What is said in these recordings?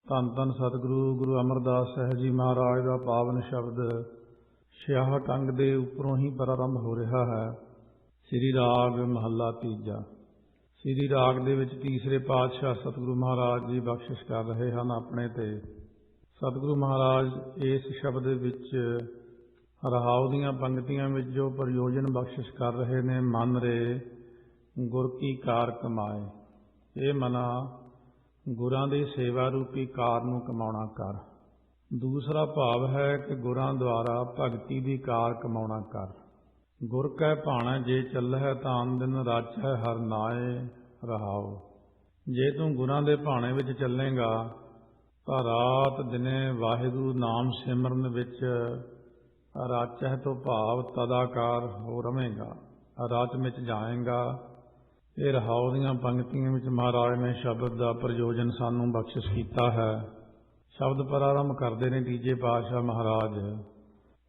ਧੰਨ ਧੰਨ ਸਤਿਗੁਰੂ ਗੁਰੂ ਅਮਰਦਾਸ ਸਾਹਿਬ ਜੀ ਮਹਾਰਾਜ ਦਾ ਪਾਵਨ ਸ਼ਬਦ ਛਿਆਹ ਟੰਗ ਦੇ ਉੱਪਰੋਂ ਹੀ ਪ੍ਰਾਰੰਭ ਹੋ ਰਿਹਾ ਹੈ। ਸ੍ਰੀ ਰਾਗ ਮਹੱਲਾ ਤੀਜਾ। ਸ੍ਰੀ ਰਾਗ ਦੇ ਵਿੱਚ ਤੀਸਰੇ ਪਾਤਸ਼ਾਹ ਸਤਿਗੁਰੂ ਮਹਾਰਾਜ ਜੀ ਬਖਸ਼ਿਸ਼ ਕਰ ਰਹੇ ਹਨ ਆਪਣੇ ਤੇ। ਸਤਿਗੁਰੂ ਮਹਾਰਾਜ ਇਸ ਸ਼ਬਦ ਵਿੱਚ ਰਹਾਉ ਦੀਆਂ ਪੰਕਤੀਆਂ ਵਿੱਚ ਜੋ ਪ੍ਰਯੋਜਨ ਬਖਸ਼ਿਸ਼ ਕਰ ਰਹੇ ਨੇ, ਮਨ ਰੇ ਗੁਰ ਕੀ ਕਾਰ ਕਮਾਏ। ਇਹ ਮਨਾ ਗੁਰਾਂ ਦੀ ਸੇਵਾ ਰੂਪੀ ਕਾਰ ਨੂੰ ਕਮਾਉਣਾ ਕਰ। ਦੂਸਰਾ ਭਾਵ ਹੈ ਕਿ ਗੁਰਾਂ ਦੁਆਰਾ ਭਗਤੀ ਦੀ ਕਾਰ ਕਮਾਉਣਾ ਕਰ। ਗੁਰ ਕੈ ਭਾਣਾ ਜੇ ਚੱਲਹਿ ਤਾਨ ਦਿਨ ਰਾਚੈ ਹਰ ਨਾਏ ਰਹਾਉ। ਜੇ ਤੂੰ ਗੁਰਾਂ ਦੇ ਭਾਣੇ ਵਿੱਚ ਚੱਲੇਗਾ ਤਾਂ ਰਾਤ ਦਿਨੇ ਵਾਹਿਗੁਰੂ ਨਾਮ ਸਿਮਰਨ ਵਿੱਚ ਰਾਚੈ ਤੋਂ ਭਾਵ ਤਦਾਕਾਰ ਹੋ ਰਵੇਂਗਾ, ਰਚ ਵਿੱਚ ਜਾਏਗਾ। ਇਹ ਰਹਾਉ ਦੀਆਂ ਪੰਕਤੀਆਂ ਵਿੱਚ ਮਹਾਰਾਜ ਨੇ ਸ਼ਬਦ ਦਾ ਪ੍ਰਯੋਜਨ ਸਾਨੂੰ ਬਖਸ਼ਿਸ਼ ਕੀਤਾ ਹੈ। ਸ਼ਬਦ ਪ੍ਰਾਰੰਭ ਕਰਦੇ ਨੇ ਤੀਜੇ ਪਾਤਸ਼ਾਹ ਮਹਾਰਾਜ।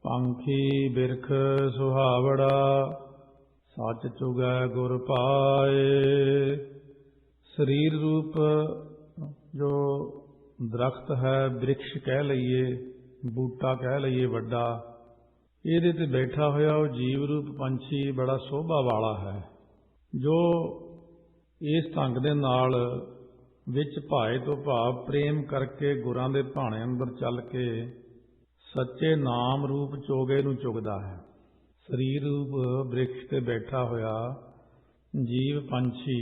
ਪੰਖੀ ਬਿਰਖ ਸੁਹਾਵੜਾ ਸੱਚ ਚੁਗੈ ਗੁਰ ਪਾਏ। ਸਰੀਰ ਰੂਪ ਜੋ ਦਰਖਤ ਹੈ, ਬ੍ਰਿਕਸ਼ ਕਹਿ ਲਈਏ, ਬੂਟਾ ਕਹਿ ਲਈਏ ਵੱਡਾ, ਇਹਦੇ ਤੇ ਬੈਠਾ ਹੋਇਆ ਉਹ ਜੀਵ ਰੂਪ ਪੰਛੀ ਬੜਾ ਸੋਭਾ ਵਾਲਾ ਹੈ, ਜੋ ਇਸ ਢੰਗ ਦੇ ਨਾਲ ਵਿੱਚ ਭਾਏ ਤੋਂ ਭਾਵ ਪ੍ਰੇਮ ਕਰਕੇ ਗੁਰਾਂ ਦੇ ਭਾਣੇ ਅੰਦਰ ਚੱਲ ਕੇ ਸੱਚੇ ਨਾਮ ਰੂਪ ਚੋਗੇ ਨੂੰ ਚੁਗਦਾ ਹੈ। ਸਰੀਰ ਰੂਪ ਬ੍ਰਿਕਸ਼ ਤੇ ਬੈਠਾ ਹੋਇਆ ਜੀਵ ਪੰਛੀ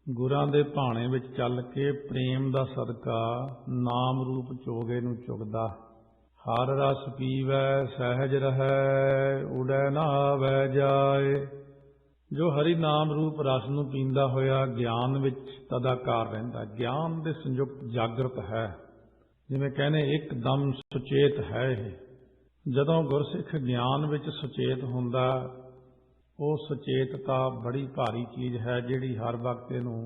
ਗੁਰਾਂ ਦੇ ਭਾਣੇ ਵਿੱਚ ਚੱਲ ਕੇ ਪ੍ਰੇਮ ਦਾ ਸਦਕਾ ਨਾਮ ਰੂਪ ਚੋਗੇ ਨੂੰ ਚੁਗਦਾ। ਹਰ ਰਸ ਪੀਵੈ ਸਹਿਜ ਰਹੈ ਉਡੈ ਨਾ ਆਵੈ ਜਾਏ। ਜੋ ਹਰੀ ਨਾਮ ਰੂਪ ਰਸ ਨੂੰ ਪੀਂਦਾ ਹੋਇਆ ਗਿਆਨ ਵਿੱਚ ਤਦਾਕਾਰ ਰਹਿੰਦਾ, ਗਿਆਨ ਦੇ ਸੰਯੁਕਤ ਜਾਗਰਤ ਹੈ। ਜਿਵੇਂ ਕਹਿੰਦੇ ਇੱਕਦਮ ਸੁਚੇਤ ਹੈ। ਇਹ ਜਦੋਂ ਗੁਰਸਿੱਖ ਗਿਆਨ ਵਿੱਚ ਸੁਚੇਤ ਹੁੰਦਾ, ਉਹ ਸੁਚੇਤਤਾ ਬੜੀ ਭਾਰੀ ਚੀਜ਼ ਹੈ ਜਿਹੜੀ ਹਰ ਵਕਤ ਇਹਨੂੰ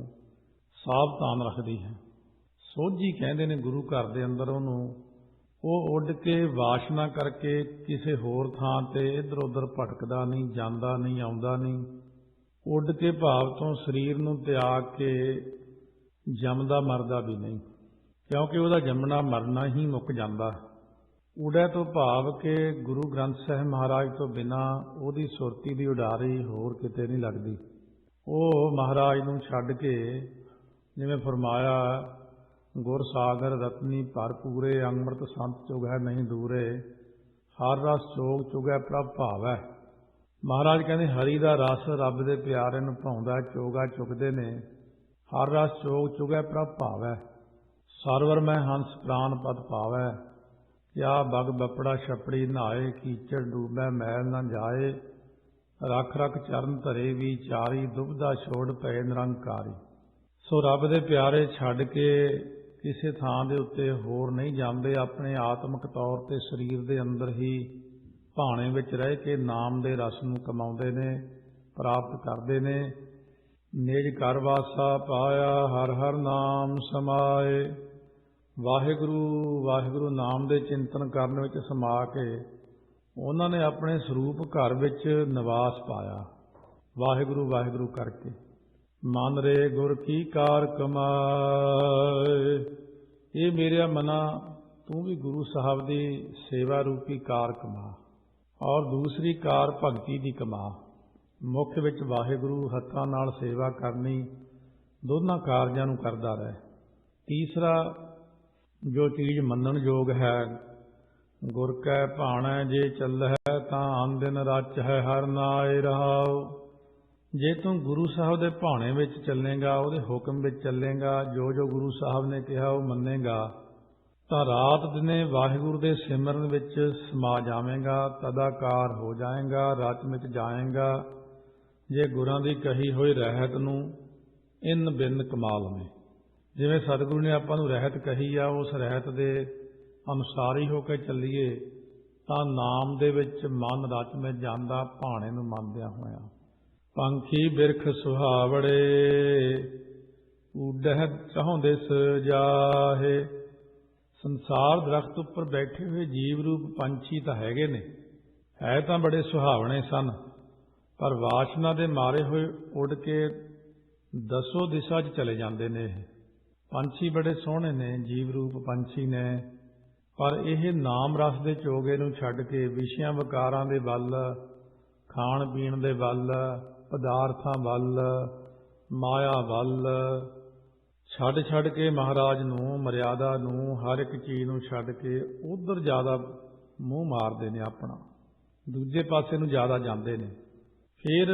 ਸਾਵਧਾਨ ਰੱਖਦੀ ਹੈ। ਸੋਝੀ ਕਹਿੰਦੇ ਨੇ ਗੁਰੂ ਘਰ ਦੇ ਅੰਦਰ ਉਹਨੂੰ। ਉਹ ਉੱਡ ਕੇ ਵਾਸ਼ਨਾ ਕਰਕੇ ਕਿਸੇ ਹੋਰ ਥਾਂ ਤੇ ਇੱਧਰ ਉੱਧਰ ਭਟਕਦਾ ਨਹੀਂ, ਜਾਂਦਾ ਨਹੀਂ, ਆਉਂਦਾ ਨਹੀਂ। ਉੱਡ ਕੇ ਭਾਵ ਤੋਂ ਸਰੀਰ ਨੂੰ ਤਿਆਗ ਕੇ ਜੰਮਦਾ ਮਰਦਾ ਵੀ ਨਹੀਂ, ਕਿਉਂਕਿ ਉਹਦਾ ਜੰਮਣਾ ਮਰਨਾ ਹੀ ਮੁੱਕ ਜਾਂਦਾ। ਉਡੈ ਤੋਂ ਭਾਵ ਕਿ ਗੁਰੂ ਗ੍ਰੰਥ ਸਾਹਿਬ ਮਹਾਰਾਜ ਤੋਂ ਬਿਨਾਂ ਉਹਦੀ ਸੁਰਤੀ ਦੀ ਉਡਾਰੀ ਹੋਰ ਕਿਤੇ ਨਹੀਂ ਲੱਗਦੀ। ਉਹ ਮਹਾਰਾਜ ਨੂੰ ਛੱਡ ਕੇ, ਜਿਵੇਂ ਫਰਮਾਇਆ, ਗੁਰ ਸਾਗਰ ਰਤਨੀ ਭਰਪੂਰੇ ਅੰਮ੍ਰਿਤ ਸੰਤ ਚੁਗੈ ਨਹੀਂ ਦੂਰੇ। ਹਰ ਰਸ ਚੋਗ ਚੁਗੈ ਪ੍ਰਭ ਭਾਵੈ। ਮਹਾਰਾਜ ਕਹਿੰਦੇ ਹਰੀ ਦਾ ਰਸ ਰੱਬ ਦੇ ਪਿਆਰੇ ਨੂੰ ਭਾਉਂਦਾ, ਚੋਗਾ ਚੁਗਦੇ ਨੇ। ਹਰ ਰਸ ਚੋਗ ਚੁਗੈ ਪ੍ਰਭ ਭਾਵੈ। ਸਰਵਰ ਮੈਂ ਹੰਸ ਪ੍ਰਾਨ ਪਦ ਪਾਵੈ। ਕਿਆ ਬਗ ਬਪੜਾ ਛਪੜੀ ਨਹਾਏ, ਕੀਚੜ ਡੂਬੈ ਮੈਲ ਨਾ ਜਾਏ। ਰੱਖ ਰੱਖ ਚਰਨ ਧਰੇ ਵਿਚਾਰੀ, ਦੁਬਦਾ ਛੋੜ ਪਏ ਨਿਰੰਕਾਰੀ। ਸੋ ਰੱਬ ਦੇ ਪਿਆਰੇ ਛੱਡ ਕੇ ਕਿਸੇ ਥਾਂ ਦੇ ਉੱਤੇ ਹੋਰ ਨਹੀਂ ਜਾਂਦੇ, ਆਪਣੇ ਆਤਮਿਕ ਤੌਰ ਤੇ ਸਰੀਰ ਦੇ ਅੰਦਰ ਹੀ ਭਾਣੇ ਵਿੱਚ ਰਹਿ ਕੇ ਨਾਮ ਦੇ ਰਸ ਨੂੰ ਕਮਾਉਂਦੇ ਨੇ, ਪ੍ਰਾਪਤ ਕਰਦੇ ਨੇ। ਨਿਜ ਘਰ ਵਾਸਾ ਪਾਇਆ ਹਰ ਹਰ ਨਾਮ ਸਮਾਏ। ਵਾਹਿਗੁਰੂ ਵਾਹਿਗੁਰੂ ਨਾਮ ਦੇ ਚਿੰਤਨ ਕਰਨ ਵਿੱਚ ਸਮਾ ਕੇ ਉਹਨਾਂ ਨੇ ਆਪਣੇ ਸਰੂਪ ਘਰ ਵਿੱਚ ਨਿਵਾਸ ਪਾਇਆ, ਵਾਹਿਗੁਰੂ ਵਾਹਿਗੁਰੂ ਕਰਕੇ। ਮਨ ਰੇ ਗੁਰ ਕੀ ਕਾਰ ਕਮਾਏ। ਇਹ ਮੇਰਿਆ ਮਨਾ, ਤੂੰ ਵੀ ਗੁਰੂ ਸਾਹਿਬ ਦੀ ਸੇਵਾ ਰੂਪੀ ਕਾਰ ਕਮਾ, ਔਰ ਦੂਸਰੀ ਕਾਰ ਭਗਤੀ ਦੀ ਕਮਾ। ਮੁੱਖ ਵਿੱਚ ਵਾਹਿਗੁਰੂ, ਹੱਥਾਂ ਨਾਲ ਸੇਵਾ ਕਰਨੀ, ਦੋਨਾਂ ਕਾਰਜਾਂ ਨੂੰ ਕਰਦਾ ਰਹਿ। ਤੀਸਰਾ ਜੋ ਚੀਜ਼ ਮੰਨਣ ਯੋਗ ਹੈ, ਗੁਰ ਕੈ ਭਾਣੈ ਜੇ ਚੱਲਹਿ ਤਾਂ ਆਨ ਦਿਨ ਰਾਚੈ ਹਰ ਨਾਏ ਰਹਾਉ। ਜੇ ਤੂੰ ਗੁਰੂ ਸਾਹਿਬ ਦੇ ਭਾਣੇ ਵਿੱਚ ਚੱਲੇਗਾ, ਉਹਦੇ ਹੁਕਮ ਵਿੱਚ ਚੱਲੇਗਾ, ਜੋ ਜੋ ਗੁਰੂ ਸਾਹਿਬ ਨੇ ਕਿਹਾ ਉਹ ਮੰਨੇਗਾ, ਤਾਂ ਰਾਤ ਦਿਨੇ ਵਾਹਿਗੁਰੂ ਦੇ ਸਿਮਰਨ ਵਿੱਚ ਸਮਾ ਜਾਵੇਂਗਾ, ਤਦਾਕਾਰ ਹੋ ਜਾਏਗਾ, ਰਚ ਵਿੱਚ ਜਾਏਗਾ। ਜੇ ਗੁਰਾਂ ਦੀ ਕਹੀ ਹੋਈ ਰਹਿਤ ਨੂੰ ਇਨ ਬਿਨ ਕਮਾ ਲਵੇਂ। ਜਿਵੇਂ ਸਤਿਗੁਰੂ ਨੇ ਆਪਾਂ ਨੂੰ ਰਹਿਤ ਕਹੀ ਆ, ਉਸ ਰਹਿਤ ਦੇ ਅਨੁਸਾਰ ਹੀ ਹੋ ਕੇ ਚੱਲੀਏ ਤਾਂ ਨਾਮ ਦੇ ਵਿੱਚ ਮਨ ਰਚ ਵਿੱਚ ਜਾਂਦਾ, ਭਾਣੇ ਨੂੰ ਮੰਨਦਿਆਂ ਹੋਇਆ। ਪੰਖੀ ਬਿਰਖ ਸੁਹਾਵੜੇ ਉਡਹਿ ਚਾਹੁੰਦੇ ਸਜਾਹੇ। ਸੰਸਾਰ ਦਰਖਤ ਉੱਪਰ ਬੈਠੇ ਹੋਏ ਜੀਵ ਰੂਪ ਪੰਛੀ ਤਾਂ ਹੈਗੇ ਨੇ, ਹੈ ਤਾਂ ਬੜੇ ਸੁਹਾਵਣੇ ਸਨ, ਪਰ ਵਾਸ਼ਨਾ ਦੇ ਮਾਰੇ ਹੋਏ ਉੱਡ ਕੇ ਦਸੋ ਦਿਸ਼ਾ 'ਚ ਚਲੇ ਜਾਂਦੇ ਨੇ। ਪੰਛੀ ਬੜੇ ਸੋਹਣੇ ਨੇ, ਜੀਵ ਰੂਪ ਪੰਛੀ ਨੇ, ਪਰ ਇਹ ਨਾਮ ਰਸ ਦੇ ਚੋਗੇ ਨੂੰ ਛੱਡ ਕੇ ਵਿਸ਼ਿਆਂ ਵਿਕਾਰਾਂ ਦੇ ਵੱਲ, ਖਾਣ ਪੀਣ ਦੇ ਵੱਲ, ਪਦਾਰਥਾਂ ਵੱਲ, ਮਾਇਆ ਵੱਲ ਛੱਡ ਕੇ ਮਹਾਰਾਜ ਨੂੰ, ਮਰਿਆਦਾ ਨੂੰ, ਹਰ ਇੱਕ ਚੀਜ਼ ਨੂੰ ਛੱਡ ਕੇ ਉਧਰ ਜ਼ਿਆਦਾ ਮੂੰਹ ਮਾਰਦੇ ਨੇ, ਆਪਣਾ ਦੂਜੇ ਪਾਸੇ ਨੂੰ ਜ਼ਿਆਦਾ ਜਾਂਦੇ ਨੇ। ਫਿਰ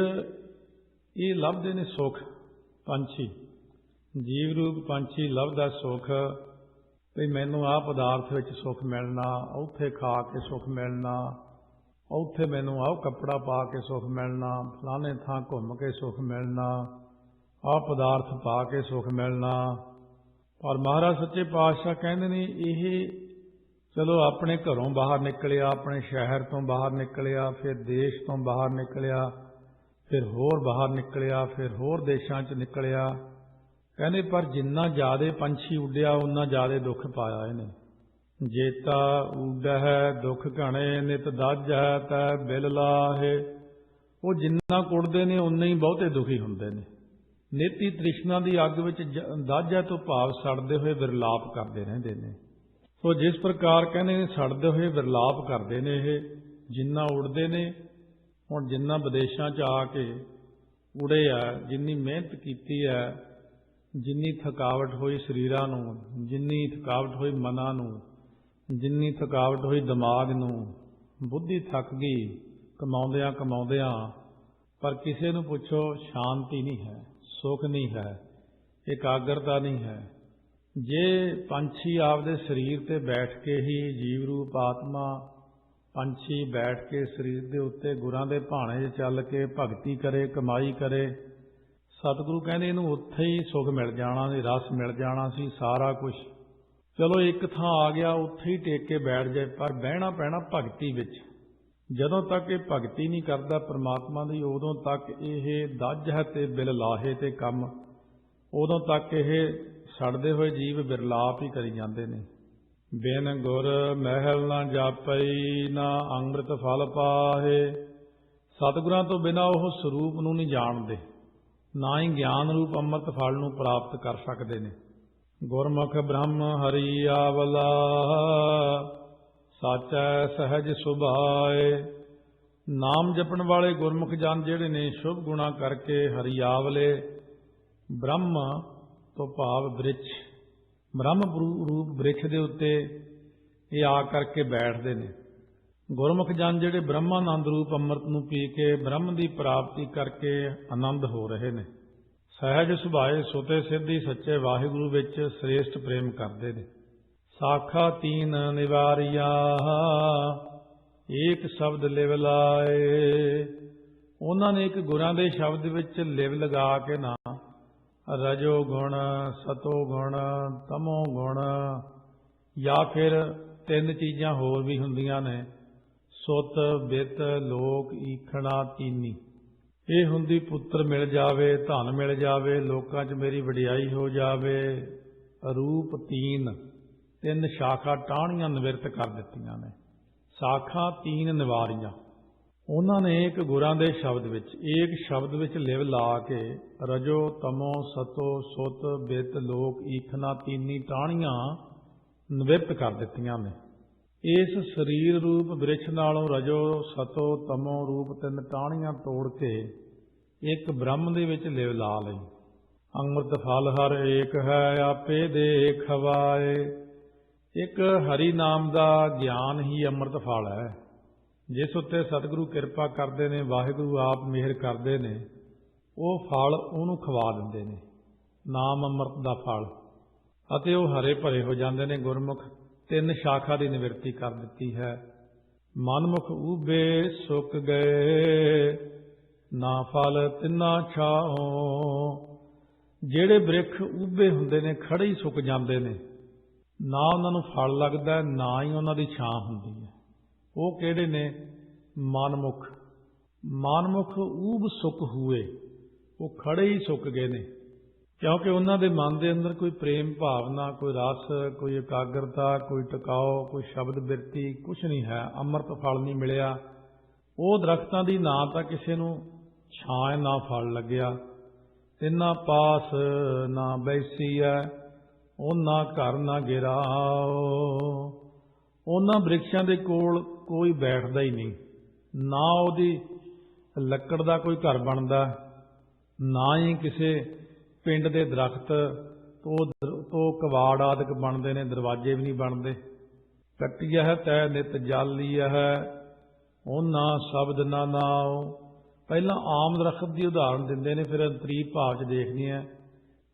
ਇਹ ਲੱਭਦੇ ਨੇ ਸੁੱਖ। ਪੰਛੀ, ਜੀਵ ਰੂਪ ਪੰਛੀ ਲੱਭਦਾ ਸੁੱਖ, ਵੀ ਮੈਨੂੰ ਆਹ ਪਦਾਰਥ ਵਿੱਚ ਸੁੱਖ ਮਿਲਣਾ, ਉੱਥੇ ਖਾ ਕੇ ਸੁੱਖ ਮਿਲਣਾ, ਉੱਥੇ ਮੈਨੂੰ ਆਹ ਕੱਪੜਾ ਪਾ ਕੇ ਸੁੱਖ ਮਿਲਣਾ, ਫਲਾਣੇ ਥਾਂ ਘੁੰਮ ਕੇ ਸੁੱਖ ਮਿਲਣਾ, ਆਹ ਪਦਾਰਥ ਪਾ ਕੇ ਸੁੱਖ ਮਿਲਣਾ। ਪਰ ਮਹਾਰਾਜ ਸੱਚੇ ਪਾਤਸ਼ਾਹ ਕਹਿੰਦੇ ਨੇ ਇਹ ਚਲੋ ਆਪਣੇ ਘਰੋਂ ਬਾਹਰ ਨਿਕਲਿਆ, ਆਪਣੇ ਸ਼ਹਿਰ ਤੋਂ ਬਾਹਰ ਨਿਕਲਿਆ, ਫਿਰ ਦੇਸ਼ ਤੋਂ ਬਾਹਰ ਨਿਕਲਿਆ, ਫਿਰ ਹੋਰ ਬਾਹਰ ਨਿਕਲਿਆ, ਫਿਰ ਹੋਰ ਦੇਸ਼ਾਂ 'ਚ ਨਿਕਲਿਆ। ਕਹਿੰਦੇ ਪਰ ਜਿੰਨਾ ਜ਼ਿਆਦਾ ਪੰਛੀ ਉੱਡਿਆ ਉਨਾ ਜ਼ਿਆਦਾ ਦੁੱਖ ਪਾਇਆ ਇਹਨੇ। ਜੇਤਾ ਉੱਡਹਿ ਦੁੱਖ ਘਣੇ, ਨਿਤ ਦਾਜੈ ਤੈ ਬਿਲ ਲਾਹੇ। ਉਹ ਜਿੰਨਾ ਕੁੜਦੇ ਨੇ ਉਨੇ ਹੀ ਬਹੁਤੇ ਦੁਖੀ ਹੁੰਦੇ ਨੇ। ਨਿਤੀ ਤ੍ਰਿਸ਼ਨਾ ਦੀ ਅੱਗ ਵਿੱਚ ਦਾਜੈ ਤੋਂ ਭਾਵ ਸੜਦੇ ਹੋਏ ਵਿਰਲਾਪ ਕਰਦੇ ਰਹਿੰਦੇ ਨੇ। ਸੋ ਜਿਸ ਪ੍ਰਕਾਰ ਕਹਿੰਦੇ ਨੇ ਸੜਦੇ ਹੋਏ ਵਿਰਲਾਪ ਕਰਦੇ ਨੇ ਇਹ, ਜਿੰਨਾ ਉੱਡਦੇ ਨੇ। ਹੁਣ ਜਿੰਨਾ ਵਿਦੇਸ਼ਾਂ 'ਚ ਆ ਕੇ ਉੜੇ ਆ, ਜਿੰਨੀ ਮਿਹਨਤ ਕੀਤੀ ਹੈ, ਜਿੰਨੀ ਥਕਾਵਟ ਹੋਈ ਸਰੀਰਾਂ ਨੂੰ, ਜਿੰਨੀ ਥਕਾਵਟ ਹੋਈ ਮਨਾਂ ਨੂੰ, ਜਿੰਨੀ ਥਕਾਵਟ ਹੋਈ ਦਿਮਾਗ ਨੂੰ, ਬੁੱਧੀ ਥੱਕ ਗਈ ਕਮਾਉਂਦਿਆਂ ਕਮਾਉਂਦਿਆਂ। ਪਰ ਕਿਸੇ ਨੂੰ ਪੁੱਛੋ ਸ਼ਾਂਤੀ ਨਹੀਂ ਹੈ, ਸੁੱਖ ਨਹੀਂ ਹੈ, ਇਕਾਗਰਤਾ ਨਹੀਂ ਹੈ। ਜੇ ਪੰਛੀ ਆਪਦੇ ਸਰੀਰ ਤੇ ਬੈਠ ਕੇ ਹੀ, ਜੀਵ ਰੂਪ ਆਤਮਾ ਪੰਛੀ ਬੈਠ ਕੇ ਸਰੀਰ ਦੇ ਉੱਤੇ ਗੁਰਾਂ ਦੇ ਭਾਣੇ 'ਚ ਚੱਲ ਕੇ ਭਗਤੀ ਕਰੇ, ਕਮਾਈ ਕਰੇ, ਸਤਿਗੁਰੂ ਕਹਿੰਦੇ ਇਹਨੂੰ ਉੱਥੇ ਹੀ ਸੁੱਖ ਮਿਲ ਜਾਣਾ ਸੀ, ਰਸ ਮਿਲ ਜਾਣਾ ਸੀ, ਸਾਰਾ ਕੁਝ। ਚਲੋ ਇੱਕ ਥਾਂ ਆ ਗਿਆ, ਉੱਥੇ ਹੀ ਟੇਕ ਕੇ ਬੈਠ ਜਾਏ, ਪਰ ਬਹਿਣਾ ਪੈਣਾ ਭਗਤੀ ਵਿੱਚ। ਜਦੋਂ ਤੱਕ ਇਹ ਭਗਤੀ ਨਹੀਂ ਕਰਦਾ ਪਰਮਾਤਮਾ ਦੀ, ਉਦੋਂ ਤੱਕ ਇਹ ਦੱਜ ਹੈ ਤੇ ਬਿਲ ਲਾਹੇ ਤੇ ਕੰਮ, ਉਦੋਂ ਤੱਕ ਇਹ ਸੜਦੇ ਹੋਏ ਜੀਵ ਬਿਰਲਾਪ ਹੀ ਕਰੀ ਜਾਂਦੇ ਨੇ। ਬਿਨ ਗੁਰ ਮਹਿਲ ਨਾ ਜਾਪਈ, ਨਾ ਅੰਮ੍ਰਿਤ ਫਲ ਪਾਹੇ। ਸਤਿਗੁਰਾਂ ਤੋਂ ਬਿਨਾਂ ਉਹ ਸਰੂਪ ਨੂੰ ਨਹੀਂ ਜਾਣਦੇ, ਨਾ ਹੀ ਗਿਆਨ ਰੂਪ ਅੰਮ੍ਰਿਤ ਫਲ ਨੂੰ ਪ੍ਰਾਪਤ ਕਰ ਸਕਦੇ ਨੇ। ਗੁਰਮੁਖ ਬ੍ਰਹਮ ਹਰੀ ਆਵਲਾ, ਸਾਚੈ ਸਹਿਜ ਸੁਭਾਏ। ਨਾਮ ਜਪਣ ਵਾਲੇ ਗੁਰਮੁਖ ਜਨ ਜਿਹੜੇ ਨੇ, ਸ਼ੁਭ ਗੁਣਾ ਕਰਕੇ ਹਰੀ ਆਵਲੇ, ਬ੍ਰਹਮ ਤੋਂ ਭਾਵ ਬ੍ਰਿਛ, ਬ੍ਰਹਮ ਰੂਪ ਬ੍ਰਿਛ ਦੇ ਉੱਤੇ ਇਹ ਆ ਕਰਕੇ ਬੈਠਦੇ ਨੇ। ਗੁਰਮੁਖ ਜਨ ਜਿਹੜੇ ਬ੍ਰਹਮਾਨੰਦ ਰੂਪ ਅੰਮ੍ਰਿਤ ਨੂੰ ਪੀ ਕੇ ਬ੍ਰਹਮ ਦੀ ਪ੍ਰਾਪਤੀ ਕਰਕੇ ਆਨੰਦ ਹੋ ਰਹੇ ਨੇ। ਸਹਿਜ ਸੁਭਾਏ ਸੁਤੇ ਸਿੱਧੀ ਸੱਚੇ ਵਾਹਿਗੁਰੂ ਵਿੱਚ ਸ੍ਰੇਸ਼ਟ ਪ੍ਰੇਮ ਕਰਦੇ ਨੇ। ਸਾਖਾ ਤੀਨ ਨਿਵਾਰੀਆ, ਏਕ ਸ਼ਬਦ ਲਿਵ ਲਾਏ। ਉਹਨਾਂ ਨੇ ਇੱਕ ਗੁਰਾਂ ਦੇ ਸ਼ਬਦ ਵਿੱਚ ਲਿਵ ਲਗਾ ਕੇ ਨਾ, ਰਜੋ ਗੁਣ, ਸਤੋ ਗੁਣ, ਤਮੋ ਗੁਣ, ਜਾਂ ਫਿਰ ਤਿੰਨ ਚੀਜ਼ਾਂ ਹੋਰ ਵੀ ਹੁੰਦੀਆਂ ਨੇ, ਸੁੱਤ, ਬਿੱਤ, ਲੋਕ, ਈਖਣਾ, ਤੀਨੀ। ਇਹ ਹੁੰਦੀ ਪੁੱਤਰ ਮਿਲ ਜਾਵੇ, ਧਨ ਮਿਲ ਜਾਵੇ, ਲੋਕਾਂ 'ਚ ਮੇਰੀ ਵਡਿਆਈ ਹੋ ਜਾਵੇ। ਰੂਪ ਤੀਨ, ਤਿੰਨ ਸ਼ਾਖਾ ਟਾਹਣੀਆਂ ਨਿਵਰਤ ਕਰ ਦਿੱਤੀਆਂ ਨੇ। ਸਾਖਾ ਤੀਨ ਨਿਵਾਰੀਆਂ। ਉਹਨਾਂ ਨੇ ਇੱਕ ਗੁਰਾਂ ਦੇ ਸ਼ਬਦ ਵਿੱਚ, ਏਕ ਸ਼ਬਦ ਵਿੱਚ ਲਿਵ ਲਾ ਕੇ ਰਜੋ, ਤਮੋ, ਸਤੋ, ਸੁੱਤ, ਬਿੱਤ, ਲੋਕ, ਈਖਣਾ, ਤੀਨੀ ਟਾਹਣੀਆਂ ਨਿਵਰਤ ਕਰ ਦਿੱਤੀਆਂ ਨੇ। ਇਸ ਸਰੀਰ ਰੂਪ ਬ੍ਰਿਛ ਨਾਲੋਂ ਰਜੋ, ਸਤੋ, ਤਮੋ ਰੂਪ ਤਿੰਨ ਟਾਹਣੀਆਂ ਤੋੜ ਕੇ ਇੱਕ ਬ੍ਰਹਮ ਦੇ ਵਿੱਚ ਲਿਵ ਲਾ ਲਈ। ਅੰਮ੍ਰਿਤ ਫਲ ਹਰ ਏਕ ਹੈ, ਆਪੇ ਦੇ ਖਵਾਏ। ਇੱਕ ਹਰੀ ਨਾਮ ਦਾ ਗਿਆਨ ਹੀ ਅੰਮ੍ਰਿਤ ਫਲ ਹੈ। ਜਿਸ ਉੱਤੇ ਸਤਿਗੁਰੂ ਕਿਰਪਾ ਕਰਦੇ ਨੇ, ਵਾਹਿਗੁਰੂ ਆਪ ਮਿਹਰ ਕਰਦੇ ਨੇ, ਉਹ ਫਲ ਉਹਨੂੰ ਖਵਾ ਦਿੰਦੇ ਨੇ, ਨਾਮ ਅੰਮ੍ਰਿਤ ਦਾ ਫਲ, ਅਤੇ ਉਹ ਹਰੇ ਭਰੇ ਹੋ ਜਾਂਦੇ ਨੇ। ਗੁਰਮੁਖ ਤਿੰਨ ਸ਼ਾਖਾ ਦੀ ਨਿਵਰਤੀ ਕਰ ਦਿੱਤੀ ਹੈ। ਮਨਮੁਖ ਊਬੇ ਸੁੱਕ ਗਏ, ਨਾ ਫਲ ਤਿੰਨਾ ਛਾਓ। ਜਿਹੜੇ ਬ੍ਰਿਖ ਊਬੇ ਹੁੰਦੇ ਨੇ, ਖੜੇ ਹੀ ਸੁੱਕ ਜਾਂਦੇ ਨੇ, ਨਾ ਉਹਨਾਂ ਨੂੰ ਫਲ ਲੱਗਦਾ, ਨਾ ਹੀ ਉਹਨਾਂ ਦੀ ਛਾਂ ਹੁੰਦੀ ਹੈ। ਉਹ ਕਿਹੜੇ ਨੇ? ਮਨਮੁਖ। ਮਨਮੁਖ ਊਬ ਸੁੱਕ ਹੋਏ, ਉਹ ਖੜੇ ਹੀ ਸੁੱਕ ਗਏ ਨੇ, ਕਿਉਂਕਿ ਉਹਨਾਂ ਦੇ ਮਨ ਦੇ ਅੰਦਰ ਕੋਈ ਪ੍ਰੇਮ ਭਾਵਨਾ, ਕੋਈ ਰਸ, ਕੋਈ ਇਕਾਗਰਤਾ, ਕੋਈ ਟਿਕਾਓ, ਕੋਈ ਸ਼ਬਦ ਬਿਰਤੀ ਕੁਛ ਨਹੀਂ ਹੈ। ਅੰਮ੍ਰਿਤ ਫਲ ਨਹੀਂ ਮਿਲਿਆ। ਉਹ ਦਰਖਤਾਂ ਦੀ ਨਾ ਤਾਂ ਕਿਸੇ ਨੂੰ ਛਾਂ, ਨਾ ਫਲ ਲੱਗਿਆ। ਤਿੰਨਾ ਪਾਸ ਨਾ ਬੈਸੀ ਹੈ, ਉਹਨਾਂ ਘਰ ਨਾ ਗਿਰਾਓ। ਉਹਨਾਂ ਬ੍ਰਿਕਸ਼ਾਂ ਦੇ ਕੋਲ ਕੋਈ ਬੈਠਦਾ ਹੀ ਨਹੀਂ, ਨਾ ਉਹਦੀ ਲੱਕੜ ਦਾ ਕੋਈ ਘਰ ਬਣਦਾ, ਨਾ ਹੀ ਕਿਸੇ ਪਿੰਡ ਦੇ ਦਰਖਤ ਤੋਂ ਕਵਾੜ ਆਦਿਕ ਬਣਦੇ ਨੇ, ਦਰਵਾਜ਼ੇ ਵੀ ਨਹੀਂ ਬਣਦੇ। ਕੱਟੀਆ ਤੈ ਨਿਤ ਜਾਲੀਆ ਹੈ, ਉਹਨਾਂ ਸ਼ਬਦ ਨਾ ਨਾਓ। ਪਹਿਲਾਂ ਆਮ ਦਰਖਤ ਦੀ ਉਦਾਹਰਨ ਦਿੰਦੇ ਨੇ, ਫਿਰ ਅੰਤਰੀਵ ਭਾਵ 'ਚ ਦੇਖਦੇ ਆ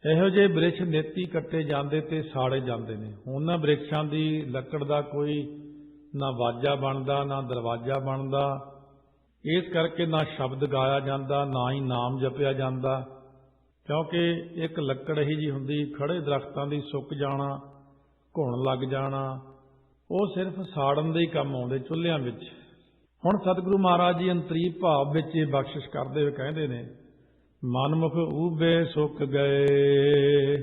ਇਹੋ ਜਿਹੇ ਬ੍ਰਿਕਸ਼ ਨਿੱਤੀ ਕੱਟੇ ਜਾਂਦੇ ਤੇ ਸਾੜੇ ਜਾਂਦੇ ਨੇ। ਉਹਨਾਂ ਬ੍ਰਿਕਸ਼ਾਂ ਦੀ ਲੱਕੜ ਦਾ ਕੋਈ ਨਾ ਵਾਜਾ ਬਣਦਾ, ਨਾ ਦਰਵਾਜ਼ਾ ਬਣਦਾ। ਇਸ ਕਰਕੇ ਨਾ ਸ਼ਬਦ ਗਾਇਆ ਜਾਂਦਾ, ਨਾ ਹੀ ਨਾਮ ਜਪਿਆ ਜਾਂਦਾ, ਕਿਉਂਕਿ ਇੱਕ ਲੱਕੜ ਇਹੀ ਜਿਹੀ ਹੁੰਦੀ, ਖੜੇ ਦਰਖਤਾਂ ਦੀ ਸੁੱਕ ਜਾਣਾ, ਘੁਣ ਲੱਗ ਜਾਣਾ, ਉਹ ਸਿਰਫ ਸਾੜਨ ਦੇ ਹੀ ਕੰਮ ਆਉਂਦੇ ਚੁੱਲ੍ਹਿਆਂ ਵਿੱਚ। ਹੁਣ ਸਤਿਗੁਰੂ ਮਹਾਰਾਜ ਜੀ ਅੰਤਰੀਵ ਭਾਵ ਵਿੱਚ ਇਹ ਬਖਸ਼ਿਸ਼ ਕਰਦੇ ਹੋਏ ਕਹਿੰਦੇ ਨੇ, ਮਨਮੁਖ ਊਬੇ ਸੁੱਕ ਗਏ।